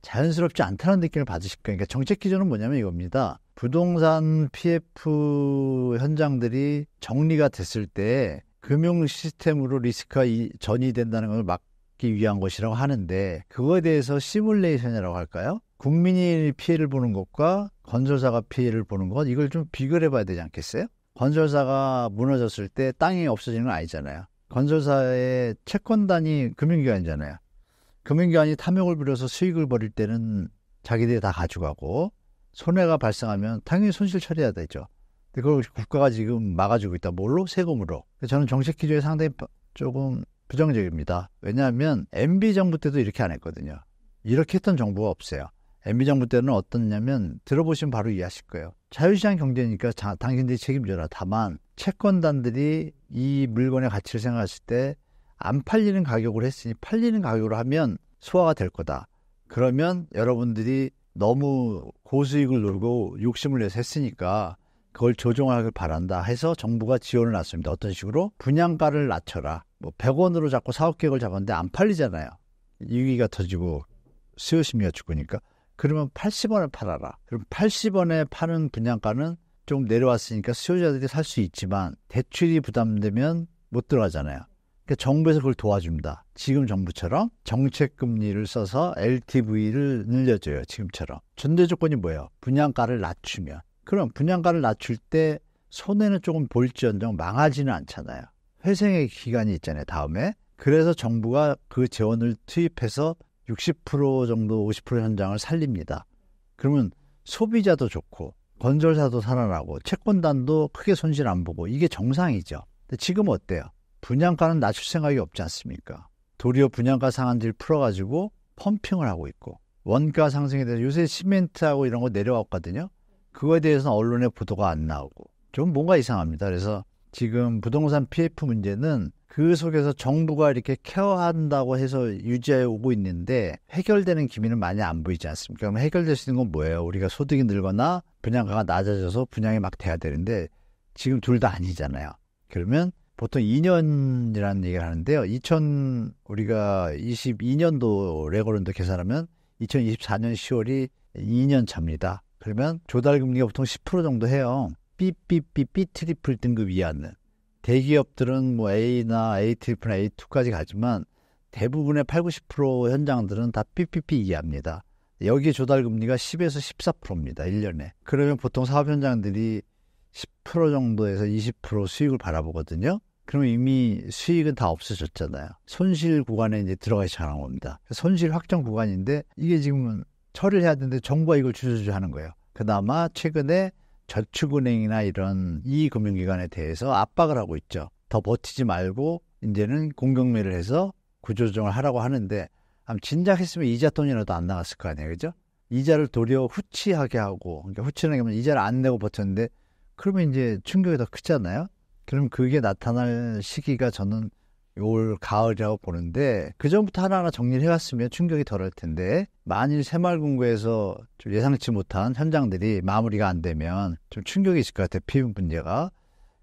자연스럽지 않다는 느낌을 받으실 거예요. 그러니까 정책 기조는 뭐냐면 이겁니다. 부동산 PF 현장들이 정리가 됐을 때 금융 시스템으로 리스크가 전이된다는 걸 막기 위한 것이라고 하는데 그거에 대해서 시뮬레이션이라고 할까요? 국민이 피해를 보는 것과 건설사가 피해를 보는 것 이걸 좀 비교를 해봐야 되지 않겠어요? 건설사가 무너졌을 때 땅이 없어지는 건 아니잖아요. 건설사의 채권단이 금융기관이잖아요. 금융기관이 탐욕을 부려서 수익을 벌일 때는 자기들이 다 가져가고 손해가 발생하면 당연히 손실 처리해야 되죠. 근데 그걸 국가가 지금 막아주고 있다. 뭘로? 세금으로. 저는 정책 기조에 상당히 조금 부정적입니다. 왜냐하면 MB 정부 때도 이렇게 안 했거든요. 이렇게 했던 정부가 없어요. MB 정부 때는 어떻냐면 들어보시면 바로 이해하실 거예요. 자유시장 경제니까 당신들이 책임져라. 다만 채권단들이 이 물건의 가치를 생각했을 때 안 팔리는 가격으로 했으니 팔리는 가격으로 하면 소화가 될 거다. 그러면 여러분들이 너무 고수익을 노리고 욕심을 내서 했으니까 그걸 조정하길 바란다 해서 정부가 지원을 놨습니다. 어떤 식으로? 분양가를 낮춰라. 100원으로 자꾸 사업계획을 잡았는데 안 팔리잖아요. 위기가 터지고 수요 심리가 죽으니까. 그러면 80원에 팔아라. 그럼 80원에 파는 분양가는 좀 내려왔으니까 수요자들이 살 수 있지만 대출이 부담되면 못 들어가잖아요. 그러니까 정부에서 그걸 도와줍니다. 지금 정부처럼 정책금리를 써서 LTV를 늘려줘요. 지금처럼. 전제 조건이 뭐예요? 분양가를 낮추면. 그럼 분양가를 낮출 때 손해는 조금 볼지언정 망하지는 않잖아요. 회생의 기간이 있잖아요. 다음에. 그래서 정부가 그 재원을 투입해서 60% 정도 50% 현장을 살립니다. 그러면 소비자도 좋고 건설사도 살아나고 채권단도 크게 손실 안 보고 이게 정상이죠. 근데 지금 어때요? 분양가는 낮출 생각이 없지 않습니까? 도리어 분양가 상한제를 풀어가지고 펌핑을 하고 있고 원가 상승에 대해서 요새 시멘트하고 이런 거 내려왔거든요. 그거에 대해서는 언론에 보도가 안 나오고 좀 뭔가 이상합니다. 그래서 지금 부동산 PF 문제는 그 속에서 정부가 이렇게 케어한다고 해서 유지해 오고 있는데 해결되는 기미는 많이 안 보이지 않습니까? 그럼 해결될 수 있는 건 뭐예요? 우리가 소득이 늘거나 분양가가 낮아져서 분양이 막 돼야 되는데 지금 둘 다 아니잖아요. 그러면 보통 2년이라는 얘기를 하는데요. 우리가 22년도 레고랜드 계산하면 2024년 10월이 2년 차입니다. 그러면 조달금리가 보통 10% 정도 해요. B 트리플 등급 이하는. 대기업들은 뭐 A나 A 트리플이나 A2까지 가지만 대부분의 80-90% 현장들은 다 PPP 이하입니다. 여기에 조달금리가 10에서 14%입니다. 1년에. 그러면 보통 사업 현장들이 10% 정도에서 20% 수익을 바라보거든요. 그러면 이미 수익은 다 없어졌잖아요. 손실 구간에 이제 들어가기 시작한 겁니다. 손실 확정 구간인데 이게 지금 처리를 해야 되는데 정부가 이걸 주저주저 하는 거예요. 그나마 최근에 저축은행이나 이런 이금융기관에 대해서 압박을 하고 있죠. 더 버티지 말고 이제는 공경매를 해서 구조조정을 하라고 하는데 진작했으면 이자 돈이라도 안 나갔을 거 아니에요. 그죠? 이자를 도리어 후치하게 하고, 그러니까 후치는 게 이자를 안 내고 버텼는데 그러면 이제 충격이 더 크잖아요. 그럼 그게 나타날 시기가 저는 올 가을이라고 보는데 그전부터 하나하나 정리를 해왔으면 충격이 덜할 텐데 만일 새마을금고에서 좀 예상치 못한 현장들이 마무리가 안 되면 좀 충격이 있을 것 같아요. 피해 문제가.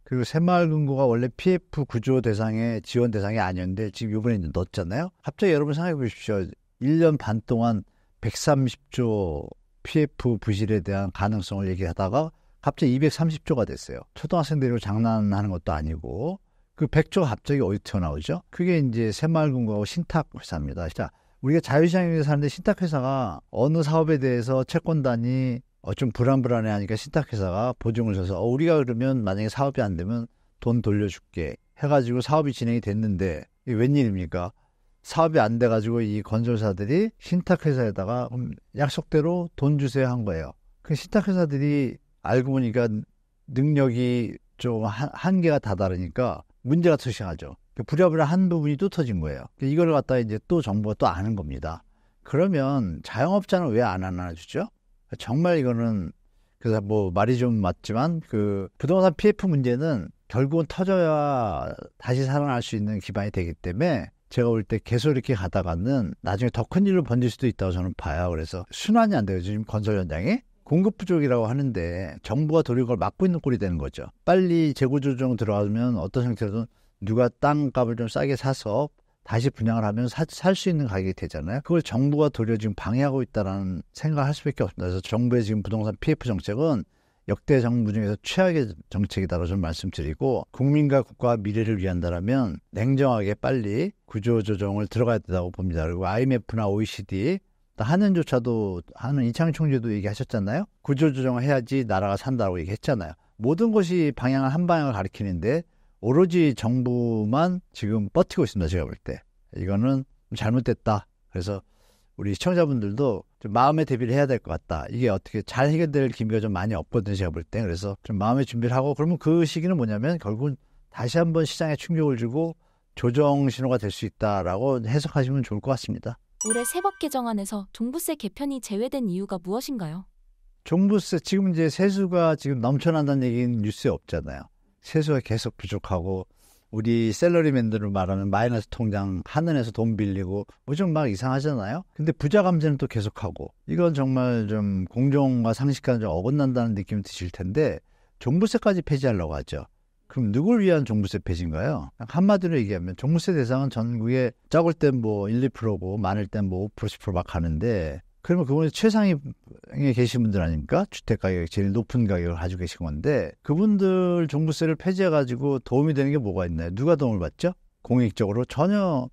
그리고 새마을금고가 원래 PF 구조 대상의 지원 대상이 아니었는데 지금 이번에 이제 넣었잖아요. 갑자기 여러분 생각해 보십시오. 1년 반 동안 130조 PF 부실에 대한 가능성을 얘기하다가 갑자기 230조가 됐어요. 초등학생들이고 장난하는 것도 아니고 그 100조가 갑자기 어디 튀어나오죠? 그게 이제 새마을금고하고 신탁회사입니다. 자, 우리가 자유시장에 사는데 신탁회사가 어느 사업에 대해서 채권단이 좀 불안해하니까 신탁회사가 보증을 서서 우리가 그러면 만약에 사업이 안 되면 돈 돌려줄게 해가지고 사업이 진행이 됐는데 이게 웬일입니까? 사업이 안 돼가지고 이 건설사들이 신탁회사에다가 약속대로 돈 주세요 한 거예요. 그 신탁회사들이 알고 보니까 능력이 좀 한계가 다다르니까 문제가 터지죠. 부랴부랴 한 부분이 또 터진 거예요. 이걸 갖다가 이제 또 정부가 또 아는 겁니다. 그러면 자영업자는 왜 안 안아주죠? 정말 이거는 그래서 뭐 말이 좀 맞지만 그 부동산 PF 문제는 결국은 터져야 다시 살아날 수 있는 기반이 되기 때문에 제가 볼 때 계속 이렇게 가다가는 나중에 더 큰 일로 번질 수도 있다고 저는 봐요. 그래서 순환이 안 돼요. 지금 건설 현장에. 공급 부족이라고 하는데 정부가 도리어 그걸 막고 있는 꼴이 되는 거죠. 빨리 재고조정 들어가면 어떤 형태로든 누가 땅값을 좀 싸게 사서 다시 분양을 하면 살 수 있는 가격이 되잖아요. 그걸 정부가 도리어 지금 방해하고 있다는 생각을 할 수밖에 없습니다. 그래서 정부의 지금 부동산 PF 정책은 역대 정부 중에서 최악의 정책이다라고 저는 말씀드리고 국민과 국가와 미래를 위한다라면 냉정하게 빨리 구조조정을 들어가야 된다고 봅니다. 그리고 IMF나 OECD 한은조차도 하는 이창용 총재도 얘기하셨잖아요. 구조조정을 해야지 나라가 산다고 얘기했잖아요. 모든 것이 방향을 한 방향을 가리키는데 오로지 정부만 지금 버티고 있습니다. 제가 볼 때. 이거는 잘못됐다. 그래서 우리 시청자분들도 좀 마음의 대비를 해야 될 것 같다. 이게 어떻게 잘 해결될 기미가 좀 많이 없거든요. 제가 볼 때. 그래서 좀 마음의 준비를 하고 그러면 그 시기는 뭐냐면 결국은 다시 한번 시장에 충격을 주고 조정 신호가 될 수 있다라고 해석하시면 좋을 것 같습니다. 올해 세법 개정안에서 종부세 개편이 제외된 이유가 무엇인가요? 종부세 지금 이제 세수가 지금 넘쳐난다는 얘기는 뉴스에 없잖아요. 세수가 계속 부족하고 우리 셀러리맨들을 말하면 마이너스 통장 한은에서 돈 빌리고 뭐 좀 막 이상하잖아요. 근데 부자 감세는 또 계속하고 이건 정말 좀 공정과 상식과는 좀 어긋난다는 느낌이 드실 텐데 종부세까지 폐지하려고 하죠. 그럼 누굴 위한 종부세 폐지인가요? 한마디로 얘기하면 종부세 대상은 전국에 적을 땐 뭐 1, 2%고 많을 땐 뭐 5%, 10% 막 하는데 그러면 그분이 최상위에 계신 분들 아닙니까? 주택가격이 제일 높은 가격을 가지고 계신 건데 그분들 종부세를 폐지해가지고 도움이 되는 게 뭐가 있나요? 누가 도움을 받죠? 공익적으로 전혀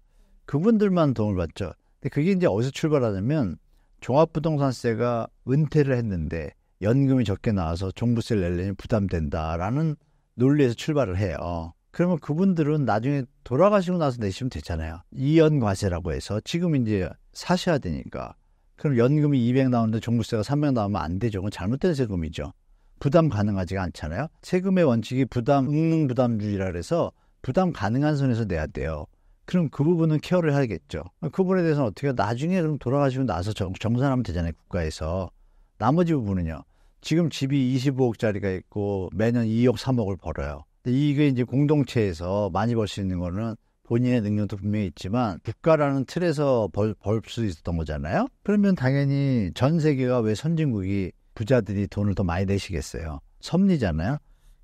그분들만 도움을 받죠. 근데 그게 이제 어디서 출발하냐면 종합부동산세가 은퇴를 했는데 연금이 적게 나와서 종부세를 내려면 부담된다라는 논리에서 출발을 해요. 그러면 그분들은 나중에 돌아가시고 나서 내시면 되잖아요. 이연과세라고 해서 지금 이제 사셔야 되니까. 그럼 연금이 200 나오는데 종부세가 300 나오면 안 되죠. 그건 잘못된 세금이죠. 부담 가능하지가 않잖아요. 세금의 원칙이 응능부담주의라 그래서 부담 가능한 선에서 내야 돼요. 그럼 그 부분은 케어를 해야겠죠. 그 부분에 대해서는 어떻게 나중에 그럼 돌아가시고 나서 정산하면 되잖아요. 국가에서. 나머지 부분은요. 지금 집이 25억짜리가 있고 매년 2억, 3억을 벌어요. 이게 이제 공동체에서 많이 벌 수 있는 거는 본인의 능력도 분명히 있지만 국가라는 틀에서 벌 수 있었던 거잖아요. 그러면 당연히 전 세계가 왜 선진국이 부자들이 돈을 더 많이 내시겠어요. 섭리잖아요.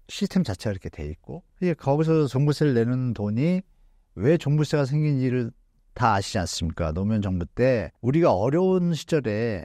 시스템 자체가 이렇게 돼 있고. 거기서 종부세를 내는 돈이 왜 종부세가 생긴지를 다 아시지 않습니까? 노무현 정부 때 우리가 어려운 시절에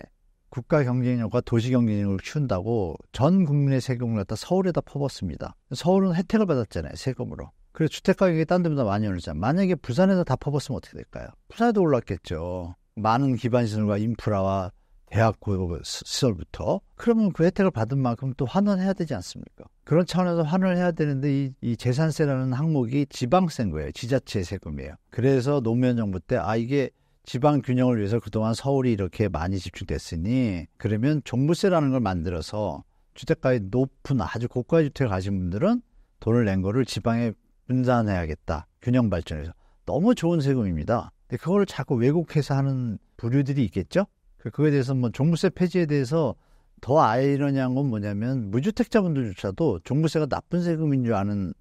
국가 경쟁력과 도시 경쟁력을 키운다고 전 국민의 세금을 갖다 서울에다 퍼붓습니다. 서울은 혜택을 받았잖아요, 세금으로. 그래서 주택 가격이 딴 데보다 많이 오르잖아요. 만약에 부산에서 다 퍼붓으면 어떻게 될까요? 부산에도 올랐겠죠. 많은 기반시설과 인프라와 대학 시설부터. 그러면 그 혜택을 받은 만큼 또 환원해야 되지 않습니까? 그런 차원에서 환원을 해야 되는데 이 재산세라는 항목이 지방세인 거예요. 지자체 세금이에요. 그래서 노무현 정부 때 이게 지방 균형을 위해서 그동안 서울이 이렇게 많이 집중됐으니 그러면 종부세라는 걸 만들어서 주택가의 높은 아주 고가 주택을 가진 분들은 돈을 낸 거를 지방에 분산해야겠다. 균형 발전해서. 너무 좋은 세금입니다. 근데 그걸 자꾸 왜곡해서 하는 부류들이 있겠죠? 그거에 대해서 종부세 폐지에 대해서 더 아이러니한 건 뭐냐면 무주택자분들조차도 종부세가 나쁜 세금인 줄 아는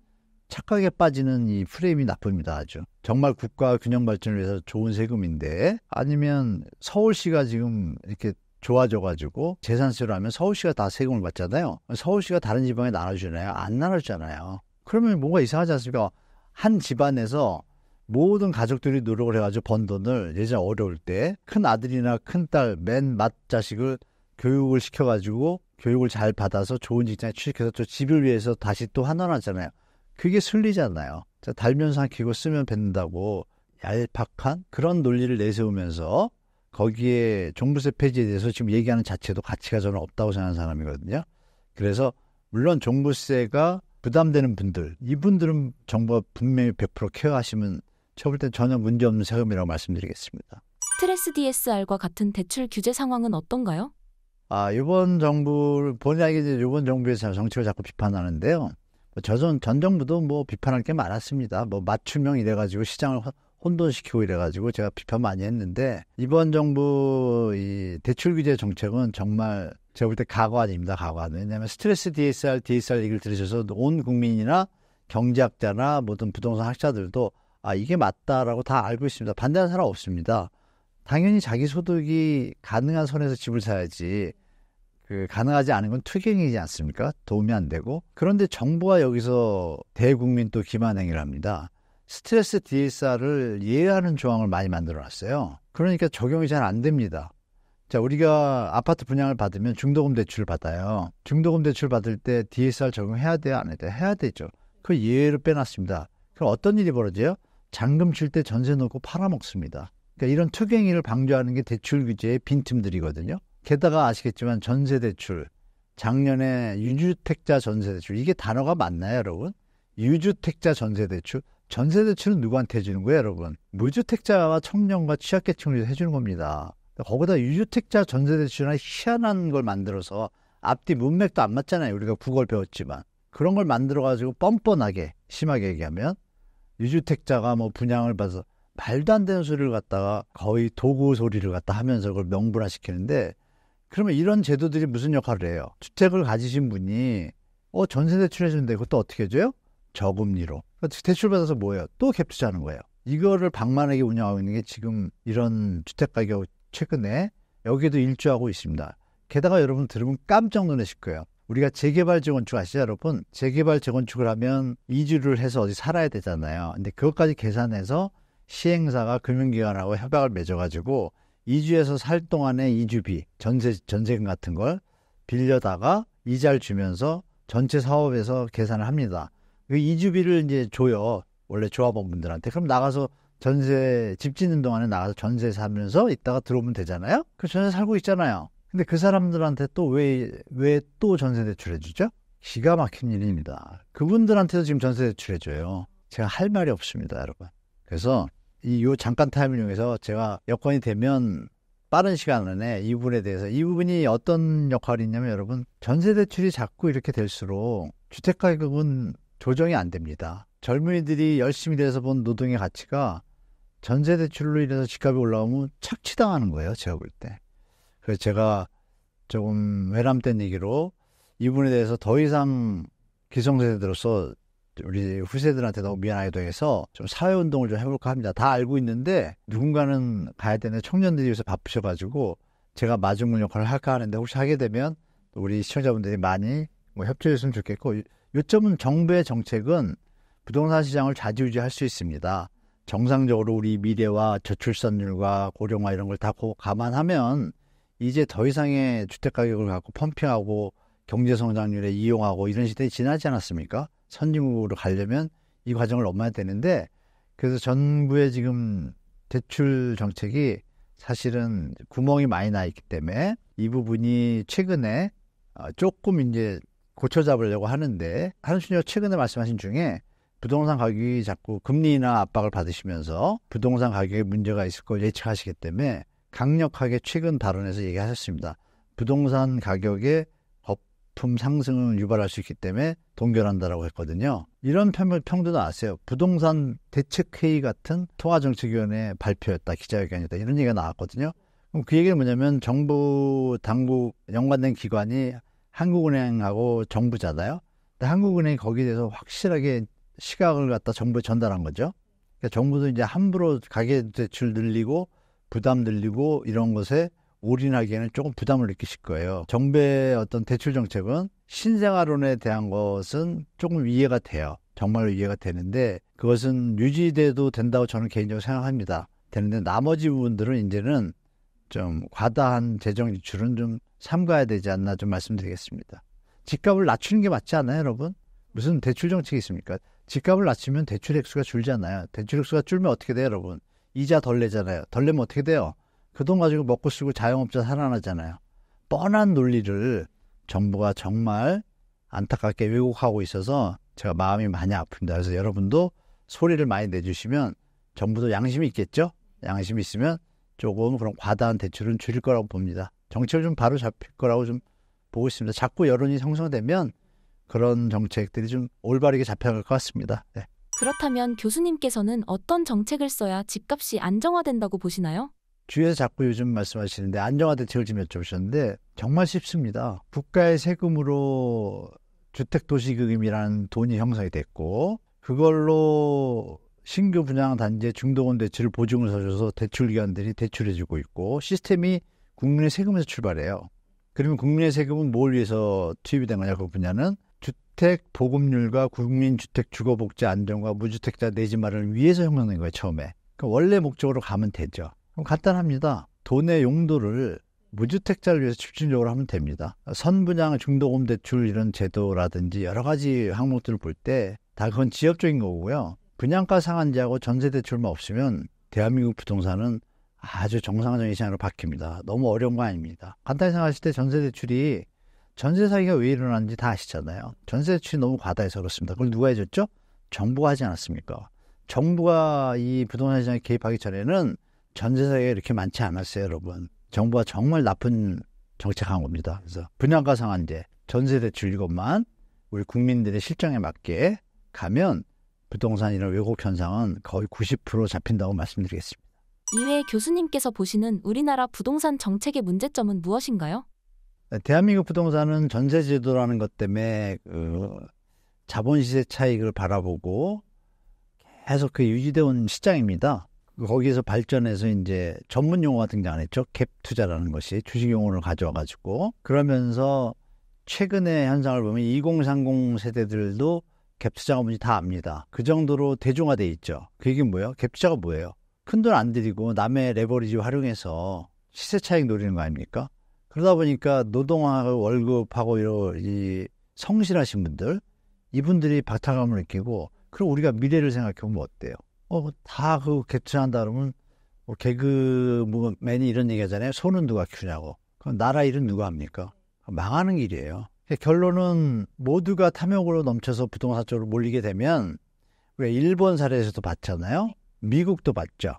착각에 빠지는 이 프레임이 나쁩니다. 아주. 정말 국가 균형 발전을 위해서 좋은 세금인데 아니면 서울시가 지금 이렇게 좋아져가지고 재산세로 하면 서울시가 다 세금을 받잖아요. 서울시가 다른 지방에 나눠주나요? 안 나눠주잖아요. 그러면 뭔가 이상하지 않습니까? 한 집안에서 모든 가족들이 노력을 해가지고 번 돈을 예전에 어려울 때 큰 아들이나 큰 딸 맨 맏자식을 교육을 시켜가지고 교육을 잘 받아서 좋은 직장에 취직해서 또 집을 위해서 다시 또 환원하잖아요. 그게 순리잖아요. 달면 삼키고 쓰면 뱉는다고 얄팍한 그런 논리를 내세우면서 거기에 종부세 폐지에 대해서 지금 얘기하는 자체도 가치가 저는 없다고 생각하는 사람이거든요. 그래서 물론 종부세가 부담되는 분들, 이분들은 정부가 분명히 100% 케어하시면 제가 볼 땐 전혀 문제없는 세금이라고 말씀드리겠습니다. 스트레스 DSR과 같은 대출 규제 상황은 어떤가요? 이번 정부, 본의 아니게 이번 정부에서 정책을 자꾸 비판하는데요. 전 정부도 비판할 게 많았습니다. 맞춤형 이래가지고 시장을 혼돈시키고 이래가지고 제가 비판 많이 했는데 이번 정부 이 대출 규제 정책은 정말 제가 볼 때 가거 아닙니다. 가거는. 왜냐하면 스트레스 DSR 얘기를 들으셔서 온 국민이나 경제학자나 모든 부동산 학자들도 이게 맞다라고 다 알고 있습니다. 반대하는 사람 없습니다. 당연히 자기 소득이 가능한 선에서 집을 사야지 가능하지 않은 건 투경이지 않습니까? 도움이 안 되고. 그런데 정부가 여기서 대국민 또 기만 행위를 합니다. 스트레스 DSR을 예외하는 조항을 많이 만들어놨어요. 그러니까 적용이 잘 안 됩니다. 자, 우리가 아파트 분양을 받으면 중도금 대출을 받아요. 중도금 대출 받을 때 DSR 적용해야 돼요? 안 해야 돼요? 해야 되죠. 그걸 예외로 빼놨습니다. 그럼 어떤 일이 벌어져요? 잔금 칠 때 전세 놓고 팔아먹습니다. 그러니까 이런 투경이를 방조하는 게 대출 규제의 빈틈들이거든요. 게다가 아시겠지만 전세대출, 작년에 유주택자 전세대출, 이게 단어가 맞나요, 여러분? 유주택자 전세대출? 전세대출은 누구한테 해주는 거예요, 여러분? 무주택자와 청년과 취약계층을 위해서 해주는 겁니다. 거기다 유주택자 전세대출이나 희한한 걸 만들어서 앞뒤 문맥도 안 맞잖아요. 우리가 국어를 배웠지만. 그런 걸 만들어가지고 뻔뻔하게, 심하게 얘기하면 유주택자가 분양을 받아서 말도 안 되는 소리를 갖다가 거의 도구 소리를 갖다 하면서 그걸 명분화시키는데 그러면 이런 제도들이 무슨 역할을 해요? 주택을 가지신 분이 전세 대출해주는데 그것도 어떻게 해줘요? 저금리로. 대출 받아서 뭐예요? 또 갭 투자하는 거예요. 이거를 방만하게 운영하고 있는 게 지금 이런 주택가격 최근에 여기도 일조하고 있습니다. 게다가 여러분 들으면 깜짝 놀라실 거예요. 우리가 재개발 재건축 아시죠, 여러분? 재개발 재건축을 하면 이주를 해서 어디 살아야 되잖아요. 근데 그것까지 계산해서 시행사가 금융기관하고 협약을 맺어가지고 이주해서 살 동안에 이주비, 전세금 같은 걸 빌려다가 이자를 주면서 전체 사업에서 계산을 합니다. 그 이주비를 이제 줘요. 원래 조합원분들한테. 그럼 나가서 집 짓는 동안에 나가서 전세 사면서 이따가 들어오면 되잖아요. 그 전세 살고 있잖아요. 근데 그 사람들한테 또 왜 또 전세 대출해 주죠? 기가 막힌 일입니다. 그분들한테도 지금 전세 대출해 줘요. 제가 할 말이 없습니다, 여러분. 그래서 요 잠깐 타임을 이용해서 제가 여건이 되면 빠른 시간 안에 이 부분에 대해서 이 부분이 어떤 역할이 있냐면 여러분 전세 대출이 자꾸 이렇게 될수록 주택 가격은 조정이 안 됩니다. 젊은이들이 열심히 일해서 본 노동의 가치가 전세 대출로 인해서 집값이 올라오면 착취당하는 거예요. 제가 볼 때. 그래서 제가 조금 외람된 얘기로 이 부분에 대해서 더 이상 기성세대로서 우리 후세들한테 너무 미안하기도 해서 좀 사회운동을 좀 해볼까 합니다. 다 알고 있는데 누군가는 가야 되는데 청년들이 요새 바쁘셔가지고 제가 마중물 역할을 할까 하는데 혹시 하게 되면 우리 시청자분들이 많이 협조했으면 좋겠고, 요점은 정부의 정책은 부동산 시장을 좌지우지할 수 있습니다. 정상적으로 우리 미래와 저출산율과 고령화 이런 걸 다 감안하면 이제 더 이상의 주택가격을 갖고 펌핑하고 경제성장률에 이용하고 이런 시대에 지나지 않았습니까? 선진국으로 가려면 이 과정을 넘어야 되는데, 그래서 정부의 지금 대출 정책이 사실은 구멍이 많이 나 있기 때문에 이 부분이 최근에 조금 이제 고쳐잡으려고 하는데, 한순이가 최근에 말씀하신 중에 부동산 가격이 자꾸 금리 인하 압박을 받으시면서 부동산 가격에 문제가 있을 걸 예측하시기 때문에 강력하게 최근 발언에서 얘기하셨습니다. 부동산 가격의 거품 상승을 유발할 수 있기 때문에 동결한다라고 했거든요. 이런 평도 나왔어요. 부동산 대책회의 같은 통화정책위원회 발표였다, 기자회견이다, 이런 얘기가 나왔거든요. 그럼 그 얘기는 뭐냐면 정부 당국 연관된 기관이 한국은행하고 정부잖아요. 근데 한국은행이 거기에 대해서 확실하게 시각을 갖다 정부에 전달한 거죠. 그러니까 정부도 이제 함부로 가계대출 늘리고 부담 늘리고 이런 것에 올인하기에는 조금 부담을 느끼실 거예요. 정부의 어떤 대출 정책은 신생아론에 대한 것은 조금 이해가 돼요. 정말로 이해가 되는데 그것은 유지돼도 된다고 저는 개인적으로 생각합니다. 되는데 나머지 부분들은 이제는 좀 과다한 재정 지출은 좀 삼가야 되지 않나 좀 말씀드리겠습니다. 집값을 낮추는 게 맞지 않아요, 여러분? 무슨 대출 정책이 있습니까? 집값을 낮추면 대출 액수가 줄잖아요. 대출 액수가 줄면 어떻게 돼요, 여러분? 이자 덜 내잖아요. 덜 내면 어떻게 돼요? 그 돈 가지고 먹고 쓰고 자영업자 살아나잖아요. 뻔한 논리를 정부가 정말 안타깝게 왜곡하고 있어서 제가 마음이 많이 아픕니다. 그래서 여러분도 소리를 많이 내주시면 정부도 양심이 있겠죠? 양심이 있으면 조금 그런 과다한 대출은 줄일 거라고 봅니다. 정책을 좀 바로 잡힐 거라고 좀 보고 있습니다. 자꾸 여론이 형성되면 그런 정책들이 좀 올바르게 잡혀갈 것 같습니다. 네. 그렇다면 교수님께서는 어떤 정책을 써야 집값이 안정화된다고 보시나요? 주위에서 자꾸 요즘 말씀하시는데 안정화 대책을 좀 여쭤보셨는데 정말 쉽습니다. 국가의 세금으로 주택도시기금이라는 돈이 형성이 됐고 그걸로 신규 분양 단지의 중도금 대출을 보증을 서줘서 대출기관들이 대출해주고 있고 시스템이 국민의 세금에서 출발해요. 그러면 국민의 세금은 뭘 위해서 투입이 된 거냐, 그 분야는 주택 보급률과 국민주택 주거복지 안정과 무주택자 내 집 마련을 위해서 형성된 거예요, 처음에. 그러니까 원래 목적으로 가면 되죠. 그럼 간단합니다. 돈의 용도를 무주택자를 위해서 집중적으로 하면 됩니다. 선분양 중도금 대출 이런 제도라든지 여러 가지 항목들을 볼 때 다 그건 지역적인 거고요. 분양가 상한제하고 전세대출만 없으면 대한민국 부동산은 아주 정상적인 시장으로 바뀝니다. 너무 어려운 거 아닙니다. 간단히 생각하실 때 전세대출이 전세 사기가 왜 일어나는지 다 아시잖아요. 전세대출이 너무 과다해서 그렇습니다. 그걸 누가 해줬죠? 정부가 하지 않았습니까? 정부가 이 부동산 시장에 개입하기 전에는 전세 사기가 이렇게 많지 않았어요, 여러분. 정부가 정말 나쁜 정책한 겁니다. 그래서 분양가 상한제, 전세대출 이것만 우리 국민들의 실정에 맞게 가면 부동산 이런 왜곡 현상은 거의 90% 잡힌다고 말씀드리겠습니다. 이외에 교수님께서 보시는 우리나라 부동산 정책의 문제점은 무엇인가요? 대한민국 부동산은 전세제도라는 것 때문에 자본시세 차익을 바라보고 계속 그 유지되어 온 시장입니다. 거기에서 발전해서 이제 전문 용어가 등장 안 했죠. 갭 투자라는 것이 주식 용어를 가져와가지고 그러면서 최근의 현상을 보면 2030 세대들도 갭 투자가 뭔지 다 압니다. 그 정도로 대중화돼 있죠. 그 얘기는 뭐예요? 갭 투자가 뭐예요? 큰 돈 안 들이고 남의 레버리지 활용해서 시세 차익 노리는 거 아닙니까? 그러다 보니까 노동하고 월급하고 이 성실하신 분들, 이분들이 박탈감을 느끼고 그럼 우리가 미래를 생각해보면 어때요? 다 그 갭 투자한다 그러면 개그맨이 이런 얘기 하잖아요. 소는 누가 키우냐고. 그럼 나라 일은 누가 합니까? 망하는 길이에요. 결론은 모두가 탐욕으로 넘쳐서 부동산 쪽으로 몰리게 되면 우리가 일본 사례에서도 봤잖아요. 미국도 봤죠.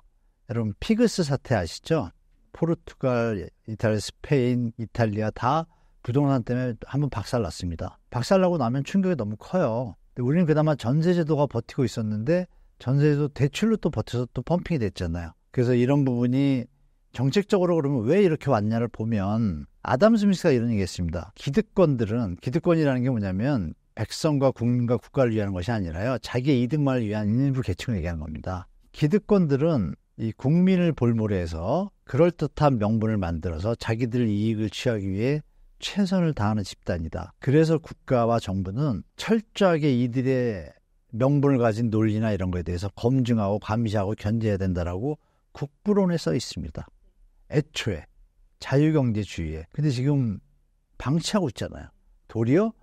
여러분 피그스 사태 아시죠? 포르투갈, 이탈리아, 스페인, 이탈리아 다 부동산 때문에 한번 박살났습니다. 박살나고 나면 충격이 너무 커요. 근데 우리는 그나마 전세제도가 버티고 있었는데 전세제도 대출로 또 버텨서 또 펌핑이 됐잖아요. 그래서 이런 부분이 정책적으로 그러면 왜 이렇게 왔냐를 보면 아담 스미스가 이런 얘기했습니다. 기득권이라는 게 뭐냐면 백성과 국민과 국가를 위한 것이 아니라요. 자기의 이득만을 위한 일부 계층을 얘기하는 겁니다. 기득권들은 이 국민을 볼모로 해서 그럴듯한 명분을 만들어서 자기들 이익을 취하기 위해 최선을 다하는 집단이다. 그래서 국가와 정부는 철저하게 이들의 명분을 가진 논리나 이런 거에 대해서 검증하고 감시하고 견제해야 된다라고 국부론에 써 있습니다. 애초에 자유경제주의에. 근데 지금 방치하고 있잖아요. 도리어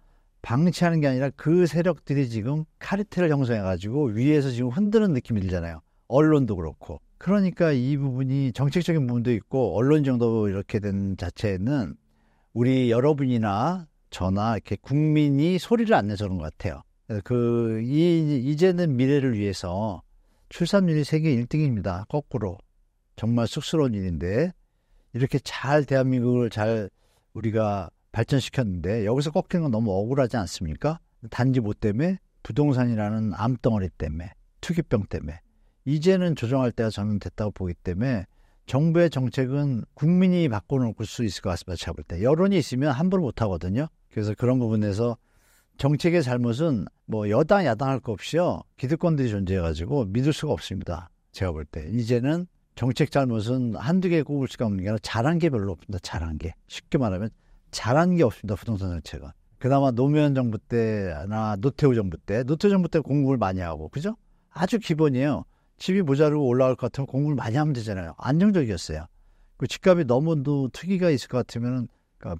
방치하는 게 아니라 그 세력들이 지금 카르텔을 형성해가지고 위에서 지금 흔드는 느낌이 들잖아요. 언론도 그렇고. 그러니까 이 부분이 정책적인 부분도 있고 언론 정도 이렇게 된 자체는 우리 여러분이나 저나 이렇게 국민이 소리를 안 내서 그런 것 같아요. 이제는 미래를 위해서 출산율이 세계 1등입니다. 거꾸로. 정말 쑥스러운 일인데 이렇게 잘 대한민국을 잘 우리가 발전시켰는데 여기서 꺾이는 건 너무 억울하지 않습니까? 단지 뭐 때문에? 부동산이라는 암덩어리 때문에, 투기병 때문에. 이제는 조정할 때가 저는 됐다고 보기 때문에 정부의 정책은 국민이 바꿔놓을 수 있을 것 같습니다. 제가 볼 때. 여론이 있으면 함부로 못하거든요. 그래서 그런 부분에서 정책의 잘못은 뭐 여당, 야당 할 거 없이요. 기득권들이 존재해가지고 믿을 수가 없습니다. 제가 볼 때. 이제는 정책 잘못은 한두 개 꼽을 수가 없는 게 아니라 잘한 게 별로 없습니다. 잘한 게. 쉽게 말하면 잘한 게 없습니다. 부동산 정책은. 그나마 노무현 정부 때나 노태우 정부 때 공부를 많이 하고, 그죠? 아주 기본이에요. 집이 모자르고 올라갈 것 같으면 공부를 많이 하면 되잖아요. 안정적이었어요. 그 집값이 너무 투기가 있을 것 같으면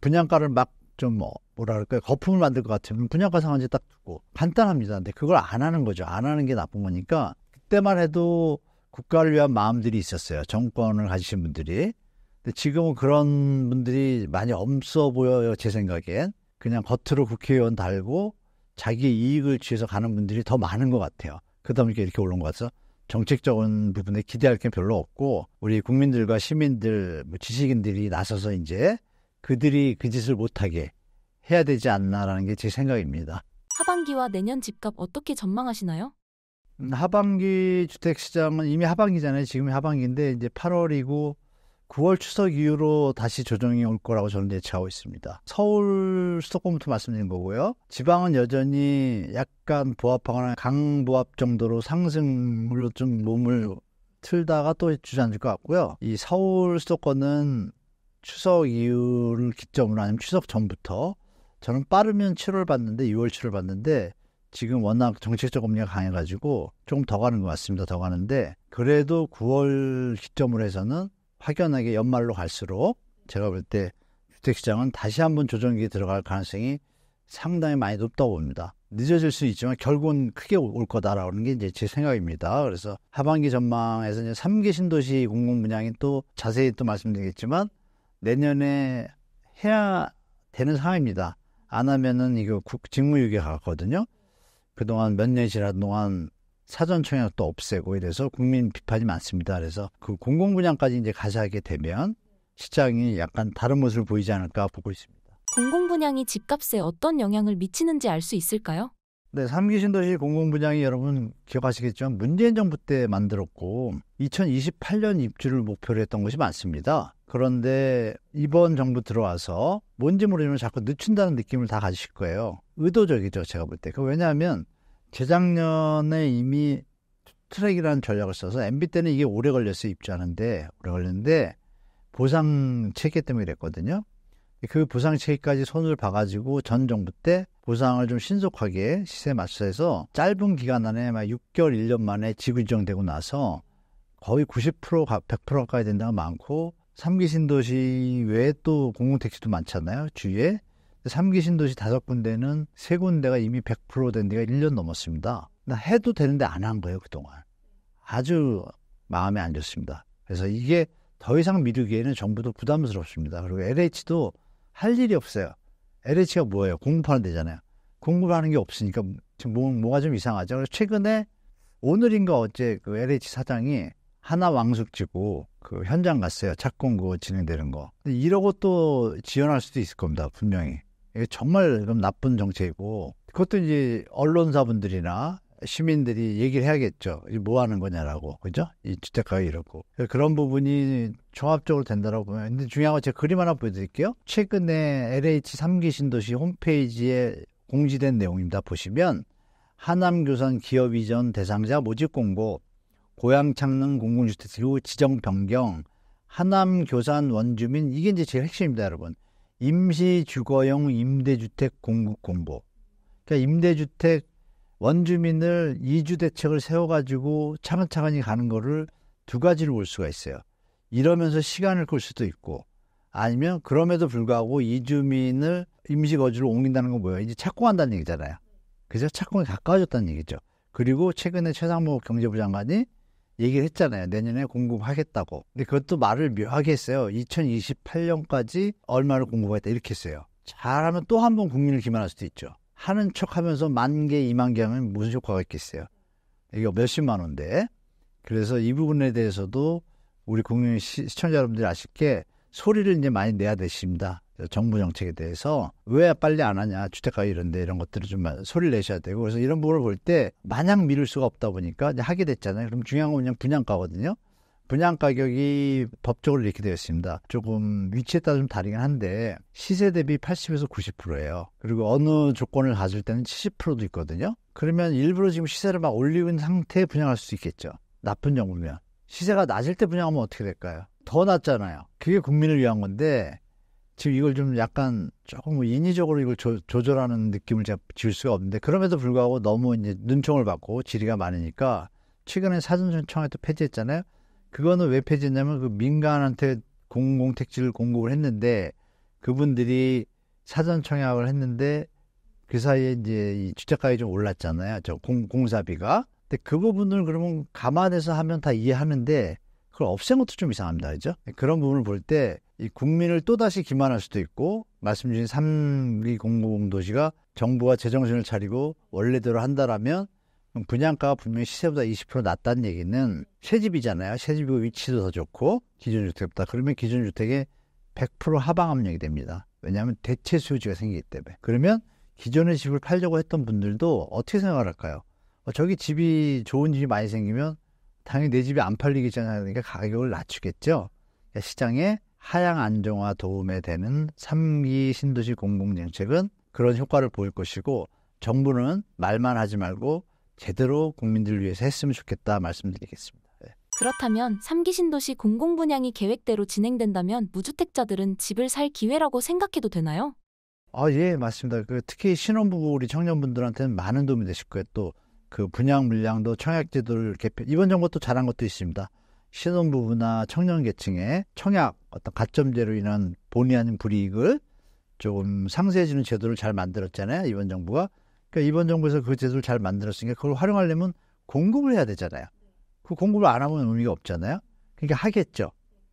분양가를 막 좀 뭐라 그럴까요? 거품을 만들 것 같으면 분양가 상한제 딱 두고 간단합니다. 근데 그걸 안 하는 거죠. 안 하는 게 나쁜 거니까 그때만 해도 국가를 위한 마음들이 있었어요. 정권을 가지신 분들이. 근데 지금은 그런 분들이 많이 없어 보여요. 제 생각엔. 그냥 겉으로 국회의원 달고 자기 이익을 취해서 가는 분들이 더 많은 것 같아요. 그러다 보니까 이렇게 올라온 것 같아서 정책적인 부분에 기대할 게 별로 없고 우리 국민들과 시민들, 지식인들이 나서서 이제 그들이 그 짓을 못하게 해야 되지 않나라는 게 제 생각입니다. 하반기와 내년 집값 어떻게 전망하시나요? 하반기 주택시장은 이미 하반기잖아요. 지금이 하반기인데 이제 8월이고 9월 추석 이후로 다시 조정이 올 거라고 저는 예측하고 있습니다. 서울, 수도권부터 말씀드린 거고요. 지방은 여전히 약간 보합하거나 강보합 정도로 상승으로 좀 몸을 틀다가 또 주저앉을 것 같고요. 이 서울, 수도권은 추석 이후를 기점으로 아니면 추석 전부터 저는 빠르면 7월 봤는데 6월 7월 봤는데 지금 워낙 정책적 금리가 강해가지고 조금 더 가는 것 같습니다. 더 가는데 그래도 9월 기점으로 해서는 확연하게 연말로 갈수록 제가 볼 때 주택시장은 다시 한번 조정기에 들어갈 가능성이 상당히 많이 높다고 봅니다. 늦어질 수 있지만 결국은 크게 올 거다라는 게 이제 제 생각입니다. 그래서 하반기 전망에서 이제 3기 신도시 공공분양이 또 자세히 또 말씀드리겠지만 내년에 해야 되는 상황입니다. 안 하면은 이거 직무유기에 가거든요. 그동안 몇 년 지난 동안 사전청약도 없애고 이래서 국민 비판이 많습니다. 그래서 그 공공분양까지 이제 가셔하게 되면 시장이 약간 다른 모습을 보이지 않을까 보고 있습니다. 공공분양이 집값에 어떤 영향을 미치는지 알 수 있을까요? 네, 3기 신도시 공공분양이 여러분 기억하시겠지만 문재인 정부 때 만들었고 2028년 입주를 목표로 했던 것이 많습니다. 그런데 이번 정부 들어와서 뭔지 모르지만 자꾸 늦춘다는 느낌을 다 가지실 거예요. 의도적이죠, 제가 볼 때. 왜냐하면 재작년에 이미 트랙이라는 전략을 써서 MB 때는 이게 오래 걸렸어요. 입주하는데 오래 걸렸는데 보상 체계 때문에 그랬거든요. 그 보상 체계까지 손을 봐가지고 전 정부 때 보상을 좀 신속하게 시세에 맞춰서 짧은 기간 안에 막 6개월, 1년 만에 지구 지정되고 나서 거의 90%, 100% 가까이 된다가 많고 3기 신도시 외에 또 공공택지도 많잖아요. 주위에. 3기 신도시 5군데는 3군데가 이미 100% 된 데가 1년 넘었습니다. 해도 되는데 안 한 거예요, 그동안. 아주 마음에 안 좋습니다. 그래서 이게 더 이상 미루기에는 정부도 부담스럽습니다. 그리고 LH도 할 일이 없어요. LH가 뭐예요? 공급하는 데잖아요. 공급하는 게 없으니까 지금 뭐가 좀 이상하죠. 그래서 최근에 오늘인가 어제 그 LH 사장이 하나 왕숙지구 그 현장 갔어요. 착공 그거 진행되는 거. 근데 이러고 또 지연할 수도 있을 겁니다. 분명히. 이게 정말 나쁜 정책이고 그것도 이제 언론사분들이나 시민들이 얘기를 해야겠죠. 뭐 하는 거냐라고. 그죠? 이 주택가가 이렇고. 그런 부분이 종합적으로 된다고 보면. 근데 중요한 건 제가 그림 하나 보여드릴게요. 최근에 LH 3기 신도시 홈페이지에 공지된 내용입니다. 보시면 하남교산 기업이전 대상자 모집 공고, 고양창릉 공공주택 지정 변경, 하남교산 원주민, 이게 이제 제일 핵심입니다, 여러분. 임시주거용 임대주택 공급 공보. 그러니까 임대주택 원주민을 이주 대책을 세워가지고 차근차근히 가는 거를 두 가지로 볼 수가 있어요. 이러면서 시간을 끌 수도 있고, 아니면 그럼에도 불구하고 이주민을 임시거주로 옮긴다는 건 뭐예요? 이제 착공한다는 얘기잖아요. 그래서 착공이 가까워졌다는 얘기죠. 그리고 최근에 최상무 경제부 장관이 얘기를 했잖아요. 내년에 공급하겠다고. 근데 그것도 말을 묘하게 했어요. 2028년까지 얼마를 공급하겠다 이렇게 했어요. 잘하면 또 한 번 국민을 기만할 수도 있죠. 하는 척하면서 10,000개, 20,000개 하면 무슨 효과가 있겠어요. 이거 몇십만 원인데. 그래서 이 부분에 대해서도 우리 국민 시청자 여러분들이 아실 게 소리를 이제 많이 내야 되십니다. 정부 정책에 대해서 왜 빨리 안 하냐, 주택가 이런데 이런 것들을 좀 소리를 내셔야 되고, 그래서 이런 부분을 볼 때 마냥 미룰 수가 없다 보니까 이제 하게 됐잖아요. 그럼 중요한 건 그냥 분양가거든요. 분양 가격이 법적으로 이렇게 되어 있습니다. 조금 위치에 따라 좀 다르긴 한데 시세 대비 80에서 90%예요. 그리고 어느 조건을 가질 때는 70%도 있거든요. 그러면 일부러 지금 시세를 막 올리는 상태에 분양할 수 있겠죠. 나쁜 정부면. 시세가 낮을 때 분양하면 어떻게 될까요? 더 낮잖아요. 그게 국민을 위한 건데 지금 이걸 좀 약간 조금 인위적으로 이걸 조절하는 느낌을 제가 지울 수가 없는데, 그럼에도 불구하고 너무 이제 눈총을 받고 질의가 많으니까 최근에 사전청약도 폐지했잖아요. 그거는 왜 폐지했냐면 그 민간한테 공공택지를 공급을 했는데 그분들이 사전청약을 했는데 그 사이에 이제 이 주택가격이 좀 올랐잖아요. 저 공사비가. 근데 그 부분을 그러면 감안해서 하면 다 이해하는데 그걸 없앤 것도 좀 이상합니다. 그죠? 그런 부분을 볼 때 이 국민을 또다시 기만할 수도 있고, 말씀 주신 3기 공공도시가 정부가 제정신을 차리고 원래대로 한다라면 분양가가 분명히 시세보다 20% 낮다는 얘기는 새집이잖아요. 새집이고 위치도 더 좋고 기존주택보다. 그러면 기존주택에 100% 하방 압력이 됩니다. 왜냐하면 대체 수요지가 생기기 때문에. 그러면 기존의 집을 팔려고 했던 분들도 어떻게 생각을 할까요? 저기 집이 좋은 집이 많이 생기면 당연히 내 집이 안 팔리기 전에 하니까 가격을 낮추겠죠. 그러니까 시장에 하향 안정화 도움에 되는 3기 신도시 공공정책은 그런 효과를 보일 것이고, 정부는 말만 하지 말고 제대로 국민들을 위해서 했으면 좋겠다 말씀드리겠습니다. 네. 그렇다면 3기 신도시 공공분양이 계획대로 진행된다면 무주택자들은 집을 살 기회라고 생각해도 되나요? 예, 맞습니다. 특히 신혼부부 우리 청년분들한테는 많은 도움이 되실 거예요. 또 그 분양 물량도 청약제도를 개편, 이번 정부도 잘한 것도 있습니다. 신혼부부나 청년계층의 청약 어떤 가점제로 인한 본의 아닌 불이익을 조금 상쇄해주는 제도를 잘 만들었잖아요. 이번 정부가. 그러니까 이번 정부에서 그 제도를 잘 만들었으니까 그걸 활용하려면 공급을 해야 되잖아요. 그 공급을 안 하면 의미가 없잖아요. 그러니까 하겠죠.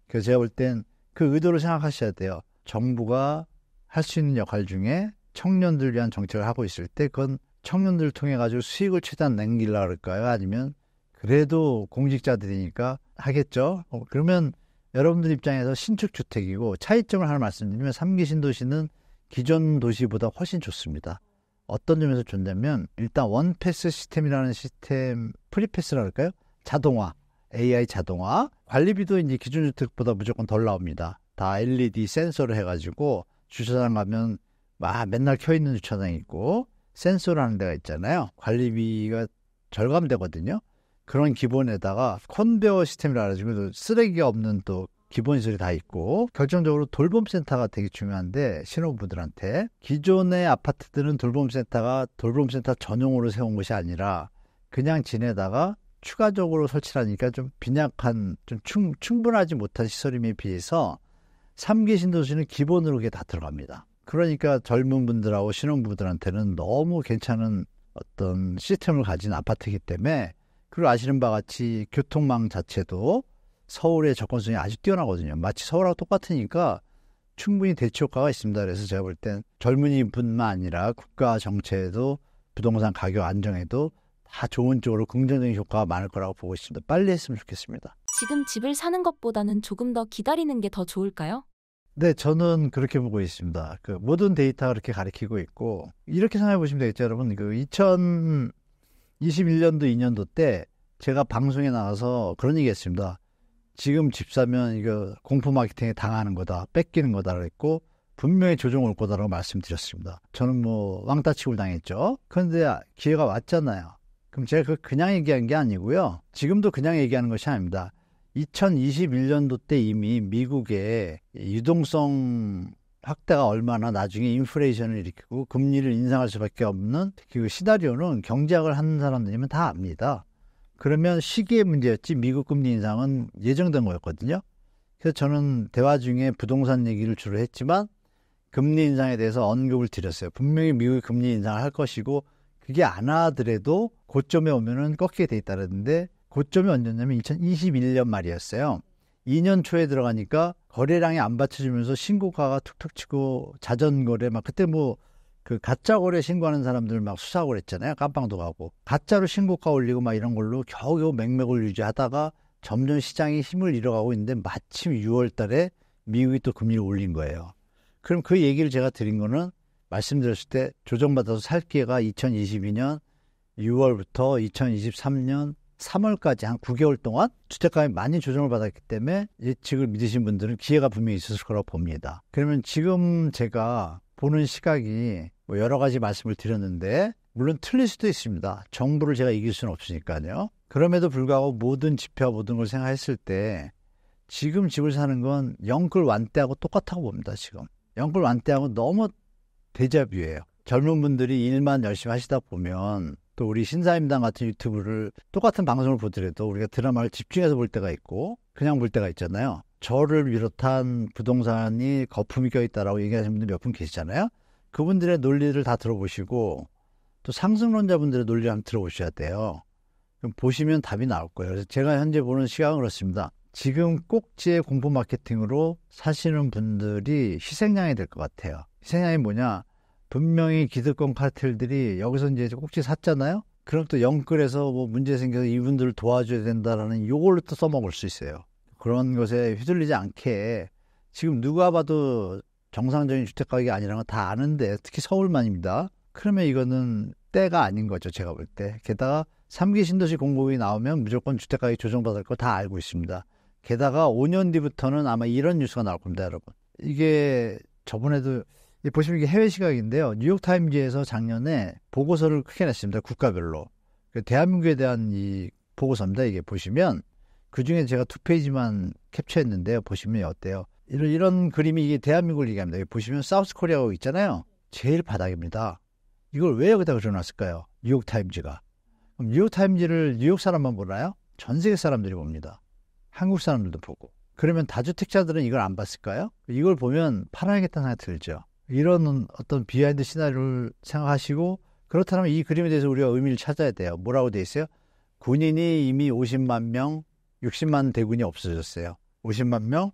그래서 제가 볼 땐 그 의도를 생각하셔야 돼요. 정부가 할 수 있는 역할 중에 청년들 위한 정책을 하고 있을 때 그건 청년들을 통해 가지고 수익을 최대한 남기려고 할까요? 아니면 그래도 공직자들이니까 하겠죠. 그러면 여러분들 입장에서 신축 주택이고, 차이점을 하나 말씀드리면 3기 신도시는 기존 도시보다 훨씬 좋습니다. 어떤 점에서 좋냐면 일단 원패스 시스템이라는 시스템, 프리패스라고 할까요? 자동화, AI 자동화. 관리비도 이제 기존 주택보다 무조건 덜 나옵니다. 다 LED 센서를 해가지고 주차장 가면 맨날 켜있는 주차장이 있고 센서라는 데가 있잖아요. 관리비가 절감되거든요. 그런 기본에다가 컨베어 시스템이라 가지고 쓰레기가 없는 또 기본시설이 다 있고, 결정적으로 돌봄센터가 되게 중요한데 신혼부부들한테 기존의 아파트들은 돌봄센터가 돌봄센터 전용으로 세운 것이 아니라 그냥 지내다가 추가적으로 설치하니까 좀 빈약한, 좀 충분하지 못한 시설임에 비해서 3기 신도시는 기본으로 그게 다 들어갑니다. 그러니까 젊은 분들하고 신혼부부들한테는 너무 괜찮은 어떤 시스템을 가진 아파트이기 때문에, 그리고 아시는 바와 같이 교통망 자체도 서울의 접근성이 아주 뛰어나거든요. 마치 서울하고 똑같으니까 충분히 대치 효과가 있습니다. 그래서 제가 볼 땐 젊은이뿐만 아니라 국가 정책에도 부동산 가격 안정에도 다 좋은 쪽으로 긍정적인 효과가 많을 거라고 보고 있습니다. 빨리 했으면 좋겠습니다. 지금 집을 사는 것보다는 조금 더 기다리는 게 더 좋을까요? 네, 저는 그렇게 보고 있습니다. 모든 데이터가 그렇게 가리키고 있고, 이렇게 생각해 보시면 되겠죠, 여러분. 2021년도, 2년도 때 제가 방송에 나가서 그런 얘기 했습니다. 지금 집 사면 이거 공포 마케팅에 당하는 거다, 뺏기는 거다 그랬고, 분명히 조정 올 거다라고 말씀드렸습니다. 저는 뭐 왕따 치고 당했죠. 그런데 기회가 왔잖아요. 그럼 제가 그냥 얘기한 게 아니고요. 지금도 그냥 얘기하는 것이 아닙니다. 2021년도 때 이미 미국의 유동성 확대가 얼마나 나중에 인플레이션을 일으키고 금리를 인상할 수밖에 없는 그 시나리오는 경제학을 하는 사람들이면 다 압니다. 그러면 시기의 문제였지 미국 금리 인상은 예정된 거였거든요. 그래서 저는 대화 중에 부동산 얘기를 주로 했지만 금리 인상에 대해서 언급을 드렸어요. 분명히 미국이 금리 인상을 할 것이고 그게 안 하더라도 고점에 오면은 꺾이게 돼 있다는데 고점이 언제냐면 2021년 말이었어요. 2년 초에 들어가니까 거래량이 안 받쳐주면서 신고가가 툭툭 치고 자전거래 막 그때 뭐 그 가짜 거래 신고하는 사람들 막 수사하고 그랬잖아요. 깜빵도 가고 가짜로 신고가 올리고 막 이런 걸로 겨우겨우 맥락을 유지하다가 점점 시장이 힘을 잃어가고 있는데 마침 6월 달에 미국이 또 금리를 올린 거예요. 그럼 그 얘기를 제가 드린 거는 말씀드렸을 때 조정받아서 살 기회가 2022년 6월부터 2023년 3월까지 한 9개월 동안 주택가격이 많이 조정을 받았기 때문에 예측을 믿으신 분들은 기회가 분명히 있었을 거라고 봅니다. 그러면 지금 제가 보는 시각이 뭐 여러 가지 말씀을 드렸는데 물론 틀릴 수도 있습니다. 정부를 제가 이길 수는 없으니까요. 그럼에도 불구하고 모든 지표와 모든 걸 생각했을 때 지금 집을 사는 건 영끌 완때하고 똑같다고 봅니다. 지금 영끌 완때하고 너무 데자뷰예요. 젊은 분들이 일만 열심히 하시다 보면 또 우리 신사임당 같은 유튜브를 똑같은 방송을 보더라도 우리가 드라마를 집중해서 볼 때가 있고 그냥 볼 때가 있잖아요. 저를 비롯한 부동산이 거품이 껴있다라고 얘기하시는 분들 몇 분 계시잖아요. 그분들의 논리를 다 들어보시고 또 상승론자분들의 논리를 한번 들어보셔야 돼요. 그럼 보시면 답이 나올 거예요. 그래서 제가 현재 보는 시각은 그렇습니다. 지금 꼭지의 공포 마케팅으로 사시는 분들이 희생양이 될 것 같아요. 희생양이 뭐냐? 분명히 기득권 카르텔들이 여기서 이제 꼭지 샀잖아요. 그럼 또 영끌에서 뭐 문제 생겨서 이분들을 도와줘야 된다라는 요걸로 또 써먹을 수 있어요. 그런 것에 휘둘리지 않게 지금 누가 봐도 정상적인 주택가격이 아니라는 건 다 아는데 특히 서울만입니다. 그러면 이거는 때가 아닌 거죠. 제가 볼 때. 게다가 3기 신도시 공급이 나오면 무조건 주택가격이 조정받을 거 다 알고 있습니다. 게다가 5년 뒤부터는 아마 이런 뉴스가 나올 겁니다. 여러분. 이게 저번에도 보시면 이게 해외 시각인데요. 뉴욕타임즈에서 작년에 보고서를 크게 냈습니다. 국가별로. 대한민국에 대한 이 보고서입니다. 이게 보시면 그중에 제가 2페이지만 캡처했는데요. 보시면 어때요? 이런 그림이 이게 대한민국을 얘기합니다. 여기 보시면 사우스코리아가 있잖아요. 제일 바닥입니다. 이걸 왜 여기다 그려놨을까요? 뉴욕타임즈가. 그럼 뉴욕타임즈를 뉴욕 사람만 보나요? 전 세계 사람들이 봅니다. 한국 사람들도 보고. 그러면 다주택자들은 이걸 안 봤을까요? 이걸 보면 팔아야겠다는 생각이 들죠. 이런 어떤 비하인드 시나리오를 생각하시고 그렇다면 이 그림에 대해서 우리가 의미를 찾아야 돼요. 뭐라고 돼 있어요? 군인이 이미 50만 명, 60만 대군이 없어졌어요. 50만 명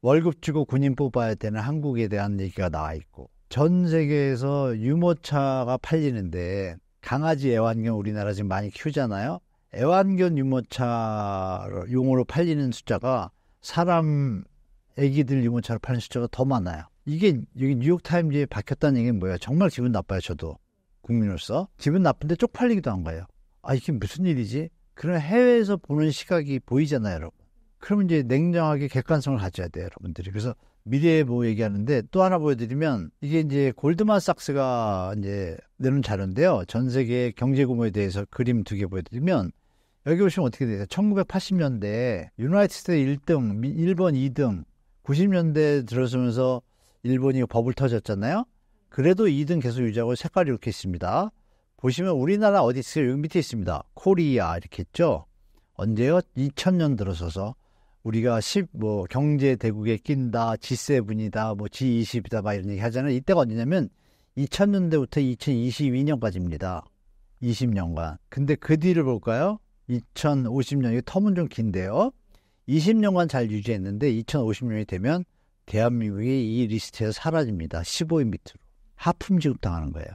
월급 주고 군인 뽑아야 되는 한국에 대한 얘기가 나와 있고 전 세계에서 유모차가 팔리는데 강아지 애완견 우리나라 지금 많이 키우잖아요. 애완견 유모차 용으로 팔리는 숫자가 사람 애기들 유모차를 파는 숫자가 더 많아요. 이게 여기 뉴욕타임즈에 박혔다는 얘기는 뭐예요? 정말 기분 나빠요. 저도 국민으로서 기분 나쁜데 쪽팔리기도 한 거예요. 아 이게 무슨 일이지? 그런 해외에서 보는 시각이 보이잖아요, 여러분. 그러면 이제 냉정하게 객관성을 가져야 돼요, 여러분들이. 그래서 미래예보 얘기하는데 또 하나 보여드리면 이게 이제 골드만삭스가 이제 내는 자료인데요. 전 세계 경제 규모에 대해서 그림 2개 보여드리면 여기 보시면 어떻게 돼요? 1980년대 유나이티드 스테이트 1등, 일본 2등, 90년대 들어서면서 일본이 버블 터졌잖아요. 그래도 2등 계속 유지하고 색깔이 이렇게 있습니다. 보시면 우리나라 어디 있어요? 여기 밑에 있습니다. 코리아 이렇게 있죠. 언제요? 2000년 들어서서 우리가 경제 대국에 낀다, G7이다, 뭐 G20이다, 막 이런 얘기 하잖아요. 이때가 언제냐면 2000년대부터 2022년까지입니다. 20년간. 근데 그 뒤를 볼까요? 2050년, 이 텀은 좀 긴데요. 20년간 잘 유지했는데 2050년이 되면 대한민국이 이 리스트에서 사라집니다. 15위 밑으로. 하품 지급당하는 거예요.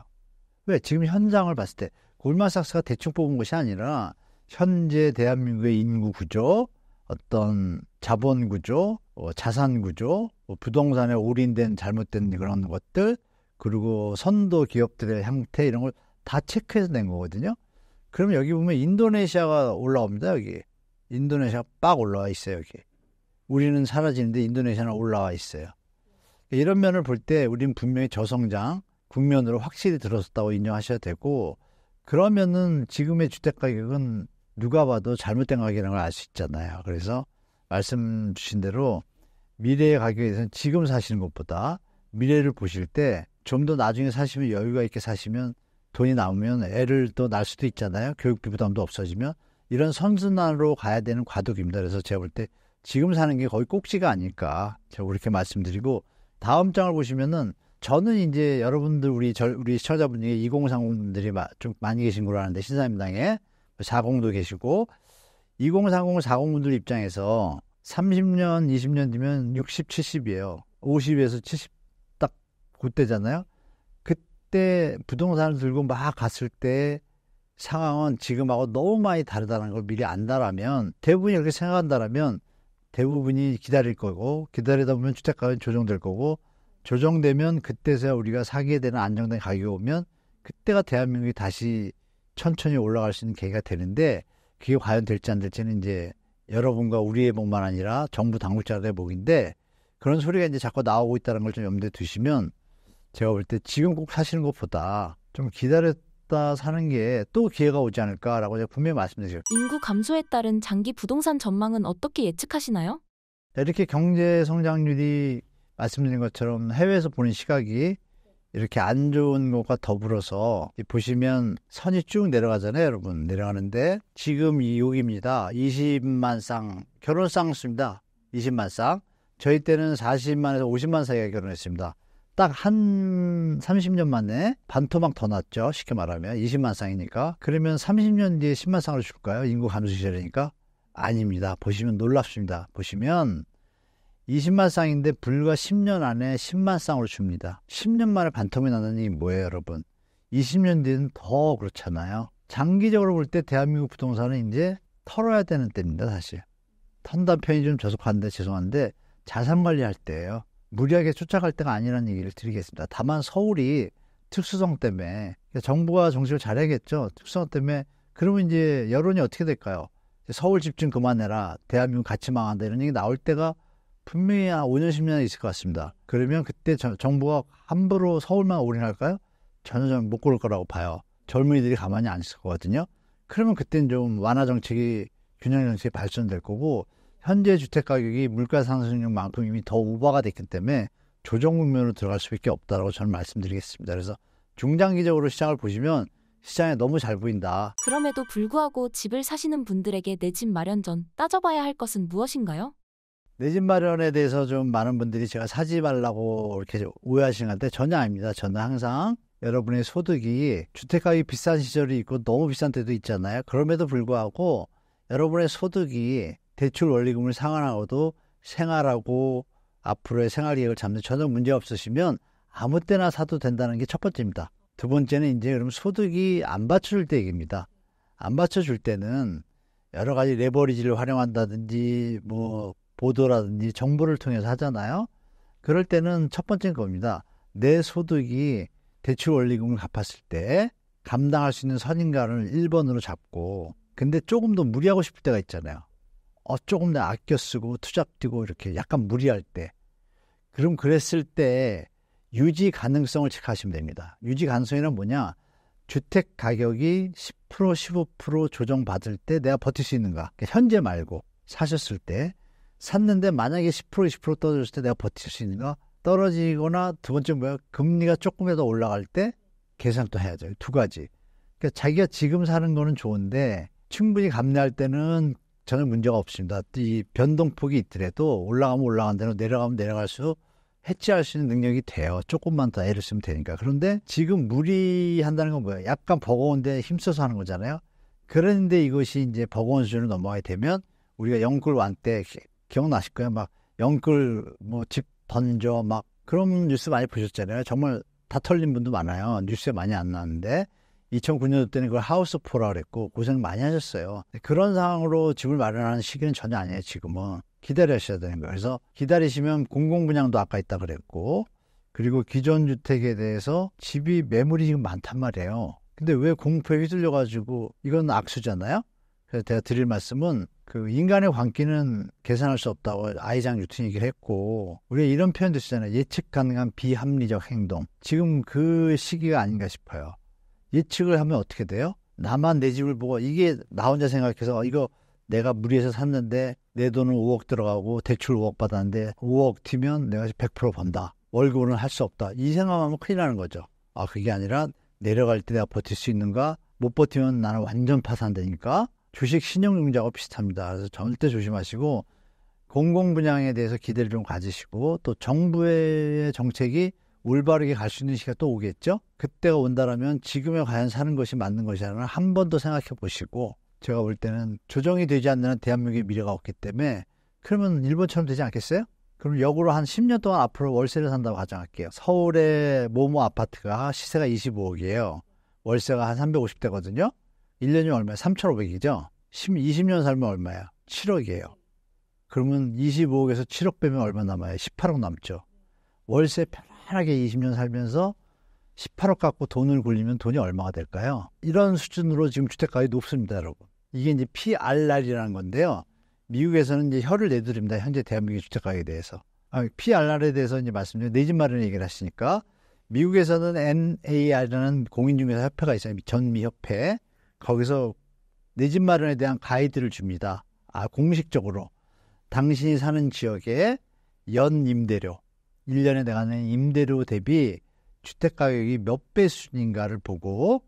왜? 지금 현장을 봤을 때 골드만삭스가 대충 뽑은 것이 아니라 현재 대한민국의 인구 구조, 어떤 자본 구조, 자산 구조, 부동산에 올인된 잘못된 그런 것들, 그리고 선도 기업들의 형태 이런 걸 다 체크해서 낸 거거든요. 그러면 여기 보면 인도네시아가 올라옵니다. 여기 인도네시아가 빡 올라와 있어요. 여기 우리는 사라지는데 인도네시아는 올라와 있어요. 이런 면을 볼 때 우리는 분명히 저성장 국면으로 확실히 들어섰다고 인정하셔야 되고, 그러면은 지금의 주택가격은 누가 봐도 잘못된 가격이라는 걸 알 수 있잖아요. 그래서 말씀 주신 대로 미래의 가격에 대해서는 지금 사시는 것보다 미래를 보실 때 좀 더 나중에 사시면 여유가 있게 사시면 돈이 남으면 애를 또 낳을 수도 있잖아요. 교육비 부담도 없어지면. 이런 선순환으로 가야 되는 과도기입니다. 그래서 제가 볼 때 지금 사는 게 거의 꼭지가 아닐까, 제가 그렇게 말씀드리고, 다음 장을 보시면은 저는 이제 여러분들 우리 시청자분 중에 2030분들이 좀 많이 계신 걸로 아는데, 신사임당에 40도 계시고, 2030, 40분들 입장에서 30년, 20년 뒤면 60, 70이에요. 50에서 70 딱 그때잖아요. 그때 부동산을 들고 막 갔을 때 상황은 지금하고 너무 많이 다르다는 걸 미리 안다라면, 대부분이 이렇게 생각한다라면 대부분이 기다릴 거고, 기다리다 보면 주택가격이 조정될 거고, 조정되면 그때서야 우리가 사기에 되는 안정된 가격이 오면 그때가 대한민국이 다시 천천히 올라갈 수 있는 계기가 되는데, 그게 과연 될지 안 될지는 이제 여러분과 우리의 목만 아니라 정부 당국자들의 목인데, 그런 소리가 이제 자꾸 나오고 있다는 걸 좀 염두에 두시면, 제가 볼 때 지금 꼭 사시는 것보다 좀 기다렸다 사는 게 또 기회가 오지 않을까라고 제가 분명히 말씀드리죠. 인구 감소에 따른 장기 부동산 전망은 어떻게 예측하시나요? 이렇게 경제 성장률이 말씀드린 것처럼 해외에서 보는 시각이 이렇게 안 좋은 것과 더불어서 보시면 선이 쭉 내려가잖아요, 여러분. 내려가는데 지금 여기입니다. 20만 쌍 결혼 쌍수입니다. 20만 쌍. 저희 때는 40만에서 50만 사이가 결혼했습니다. 딱 한 30년 만에 반토막 더 났죠. 쉽게 말하면 20만 쌍이니까. 그러면 30년 뒤에 10만 쌍으로 줄까요? 인구 감소 시절이니까? 아닙니다. 보시면 놀랍습니다. 보시면 20만 쌍인데 불과 10년 안에 10만 쌍으로 줍니다. 10년 만에 반토막이 나는 게 뭐예요, 여러분? 20년 뒤는 더 그렇잖아요. 장기적으로 볼 때 대한민국 부동산은 이제 털어야 되는 때입니다, 사실. 턴다 편이 좀 저속한데 죄송한데 자산 관리할 때예요. 무리하게 쫓아갈 때가 아니라는 얘기를 드리겠습니다. 다만 서울이 특수성 때문에 정부가 정책을 잘해야겠죠. 특수성 때문에. 그러면 이제 여론이 어떻게 될까요? 서울 집중 그만해라, 대한민국 같이 망한다, 이런 얘기 나올 때가 분명히 한 5년 10년 있을 것 같습니다. 그러면 그때 정부가 함부로 서울만 올인할까요? 전혀 못 그럴 거라고 봐요. 젊은이들이 가만히 안 있을 거거든요. 그러면 그때는 좀 완화 정책이, 균형 정책이 발전될 거고, 현재 주택가격이 물가 상승률만큼 이미 더 오버가 됐기 때문에 조정 국면으로 들어갈 수밖에 없다고 저는 말씀드리겠습니다. 그래서 중장기적으로 시장을 보시면 시장에 너무 잘 보인다. 그럼에도 불구하고 집을 사시는 분들에게 내 집 마련 전 따져봐야 할 것은 무엇인가요? 내 집 마련에 대해서 좀 많은 분들이 제가 사지 말라고 이렇게 오해하시는 건데 전혀 아닙니다. 저는 항상 여러분의 소득이, 주택가격이 비싼 시절이 있고 너무 비싼 때도 있잖아요. 그럼에도 불구하고 여러분의 소득이 대출 원리금을 상환하고도 생활하고 앞으로의 생활 계획을 잡는 전혀 문제 없으시면 아무 때나 사도 된다는 게 첫 번째입니다. 두 번째는 이제 그럼 소득이 안 받쳐줄 때 얘기입니다. 안 받쳐줄 때는 여러 가지 레버리지를 활용한다든지 뭐 보도라든지 정보를 통해서 하잖아요. 그럴 때는 첫 번째는 겁니다. 내 소득이 대출 원리금을 갚았을 때 감당할 수 있는 선인가를 1번으로 잡고, 근데 조금 더 무리하고 싶을 때가 있잖아요. 조금 더 아껴 쓰고 투잡 뛰고 이렇게 약간 무리할 때, 그럼 그랬을 때 유지 가능성을 체크하시면 됩니다. 유지 가능성이란 뭐냐? 주택 가격이 10%, 15% 조정받을 때 내가 버틸 수 있는가? 현재 말고 사셨을 때, 샀는데 만약에 10%, 20% 떨어졌을 때 내가 버틸 수 있는가? 떨어지거나 두 번째 뭐야? 금리가 조금이라도 올라갈 때 계산 또 해야죠. 두 가지. 그러니까 자기가 지금 사는 거는 좋은데 충분히 감내할 때는 전혀 문제가 없습니다. 이 변동폭이 있더라도 올라가면 올라간 대로 내려가면 내려갈 수, 해지할 수 있는 능력이 돼요. 조금만 더 애를 쓰면 되니까. 그런데 지금 무리한다는 건 뭐예요? 약간 버거운데 힘써서 하는 거잖아요. 그런데 이것이 이제 버거운 수준을 넘어가게 되면 우리가 영끌 완 때 기억나실 거예요. 막 영끌 뭐 집 던져 막 그런 뉴스 많이 보셨잖아요. 정말 다 털린 분도 많아요. 뉴스에 많이 안 나왔는데 2009년도 때는 그걸 하우스포라 그랬고 고생 많이 하셨어요. 그런 상황으로 집을 마련하는 시기는 전혀 아니에요. 지금은 기다리셔야 되는 거예요. 그래서 기다리시면 공공분양도 아까 있다 그랬고, 그리고 기존 주택에 대해서 집이 매물이 지금 많단 말이에요. 근데 왜 공포에 휘둘려가지고, 이건 악수잖아요. 그래서 제가 드릴 말씀은 그 인간의 광기는 계산할 수 없다고 아이작 뉴턴이 얘기를 했고, 우리가 이런 표현도 쓰잖아요. 예측 가능한 비합리적 행동. 지금 그 시기가 아닌가 싶어요. 예측을 하면 어떻게 돼요? 나만 내 집을 보고 이게 나 혼자 생각해서 이거 내가 무리해서 샀는데 내 돈은 5억 들어가고 대출 5억 받았는데 5억 튀면 내가 100% 번다. 월급으로는 할 수 없다. 이 생각하면 큰일 나는 거죠. 아, 그게 아니라 내려갈 때 내가 버틸 수 있는가? 못 버티면 나는 완전 파산되니까. 주식 신용융자하고 비슷합니다. 그래서 절대 조심하시고 공공 분양에 대해서 기대를 좀 가지시고 또 정부의 정책이 올바르게 갈 수 있는 시기가 또 오겠죠. 그때가 온다라면 지금에 과연 사는 것이 맞는 것이라는 한 번 더 생각해 보시고, 제가 볼 때는 조정이 되지 않는 한 대한민국의 미래가 없기 때문에 그러면 일본처럼 되지 않겠어요? 그럼 역으로 한 10년 동안 앞으로 월세를 산다고 가정할게요. 서울의 모모 아파트가 시세가 25억이에요. 월세가 한 350대거든요. 1년이 얼마야? 3,500이죠. 20년 살면 얼마야? 7억이에요. 그러면 25억에서 7억 빼면 얼마 남아요? 18억 남죠. 월세 편하게 20년 살면서 18억 갖고 돈을 굴리면 돈이 얼마가 될까요? 이런 수준으로 지금 주택가격이 높습니다, 여러분. 이게 이제 PRR이라는 건데요. 미국에서는 이제 혀를 내두릅니다. 현재 대한민국의 주택가격에 대해서. PRR에 대해서 이제 말씀드리면 내 집 마련 얘기를 하시니까, 미국에서는 NAR이라는 공인중개사 협회가 있어요. 전미협회. 거기서 내 집 마련에 대한 가이드를 줍니다. 공식적으로. 당신이 사는 지역의 연 임대료, 1년에 내가 내는 임대료 대비 주택가격이 몇 배 수준인가를 보고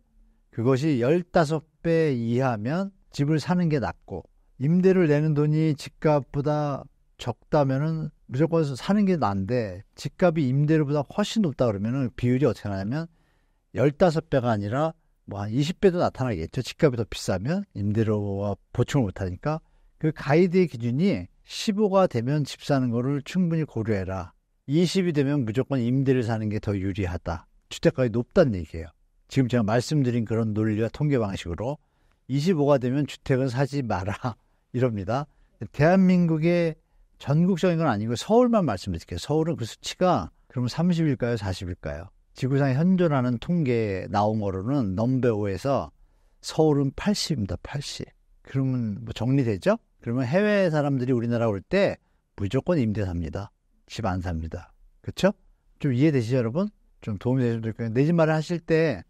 그것이 15배 이하면 집을 사는 게 낫고, 임대를 내는 돈이 집값보다 적다면은 무조건 사는 게 나은데 집값이 임대료보다 훨씬 높다 그러면은 비율이 어떻게 나냐면 15배가 아니라 뭐 한 20배도 나타나겠죠. 집값이 더 비싸면 임대료와 보충을 못하니까. 그 가이드의 기준이 15가 되면 집 사는 거를 충분히 고려해라. 20이 되면 무조건 임대를 사는 게 더 유리하다. 주택가격이 높다는 얘기예요. 지금 제가 말씀드린 그런 논리와 통계 방식으로 25가 되면 주택은 사지 마라 이럽니다. 대한민국의 전국적인 건 아니고 서울만 말씀드릴게요. 서울은 그 수치가 그러면 30일까요? 40일까요? 지구상에 현존하는 통계 나온 거로는 넘버5에서 서울은 80입니다. 80. 그러면 뭐 정리되죠? 그러면 해외 사람들이 우리나라 올 때 무조건 임대 삽니다. 집 안 삽니다. 그렇죠? 좀 이해되시죠, 여러분? 좀 도움이 되시면 좋겠어요. 내 집 마련하실 때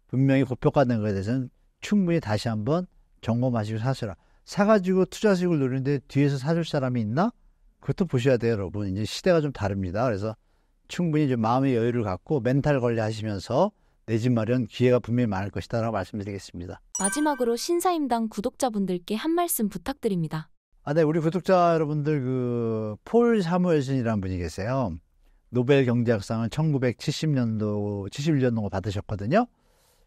분명히 고평가된 것에 대해서는 충분히 다시 한번 점검하시고 사셔라. 사가지고 투자 수익을 누리는데 뒤에서 사줄 사람이 있나? 그것도 보셔야 돼요, 여러분. 이제 시대가 좀 다릅니다. 그래서 충분히 좀 마음의 여유를 갖고 멘탈 관리하시면서 내 집 마련 기회가 분명히 많을 것이다라고 말씀드리겠습니다. 마지막으로 신사임당 구독자분들께 한 말씀 부탁드립니다. 네, 우리 구독자 여러분들 폴 사무엘슨이라는 분이 계세요. 노벨 경제학상을 1970년도, 71년도 받으셨거든요.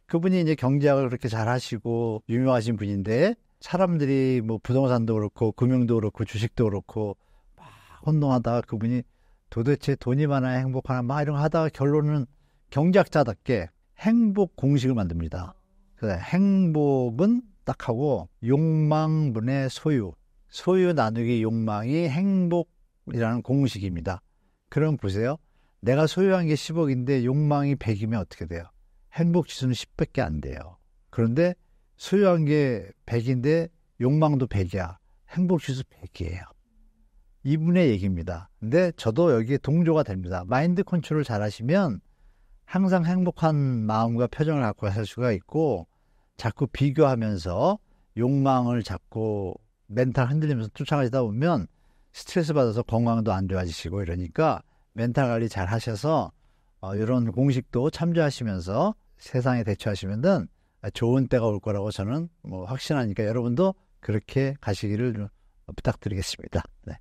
그분이 이제 경제학을 그렇게 잘 하시고 유명하신 분인데, 사람들이 뭐 부동산도 그렇고 금융도 그렇고 주식도 그렇고 막 혼동하다가 그분이 도대체 돈이 많아야 행복하나 막 이런 거 하다가 결론은 경제학자답게 행복 공식을 만듭니다. 그래서 행복은 딱 하고 욕망분의 소유 나누기 욕망이 행복이라는 공식입니다. 그럼 보세요. 내가 소유한 게 10억인데 욕망이 100이면 어떻게 돼요? 행복 지수는 10밖에 안 돼요. 그런데 소유한 게 100인데 욕망도 100이야. 행복 지수 100이에요. 이분의 얘기입니다. 근데 저도 여기에 동조가 됩니다. 마인드 컨트롤 잘 하시면 항상 행복한 마음과 표정을 갖고 살 수가 있고, 자꾸 비교하면서 욕망을 자꾸 멘탈 흔들리면서 쫓아가시다 보면 스트레스 받아서 건강도 안 좋아지시고 이러니까 멘탈 관리 잘 하셔서 이런 공식도 참조하시면서 세상에 대처하시면은 좋은 때가 올 거라고 저는 확신하니까 여러분도 그렇게 가시기를 부탁드리겠습니다. 네.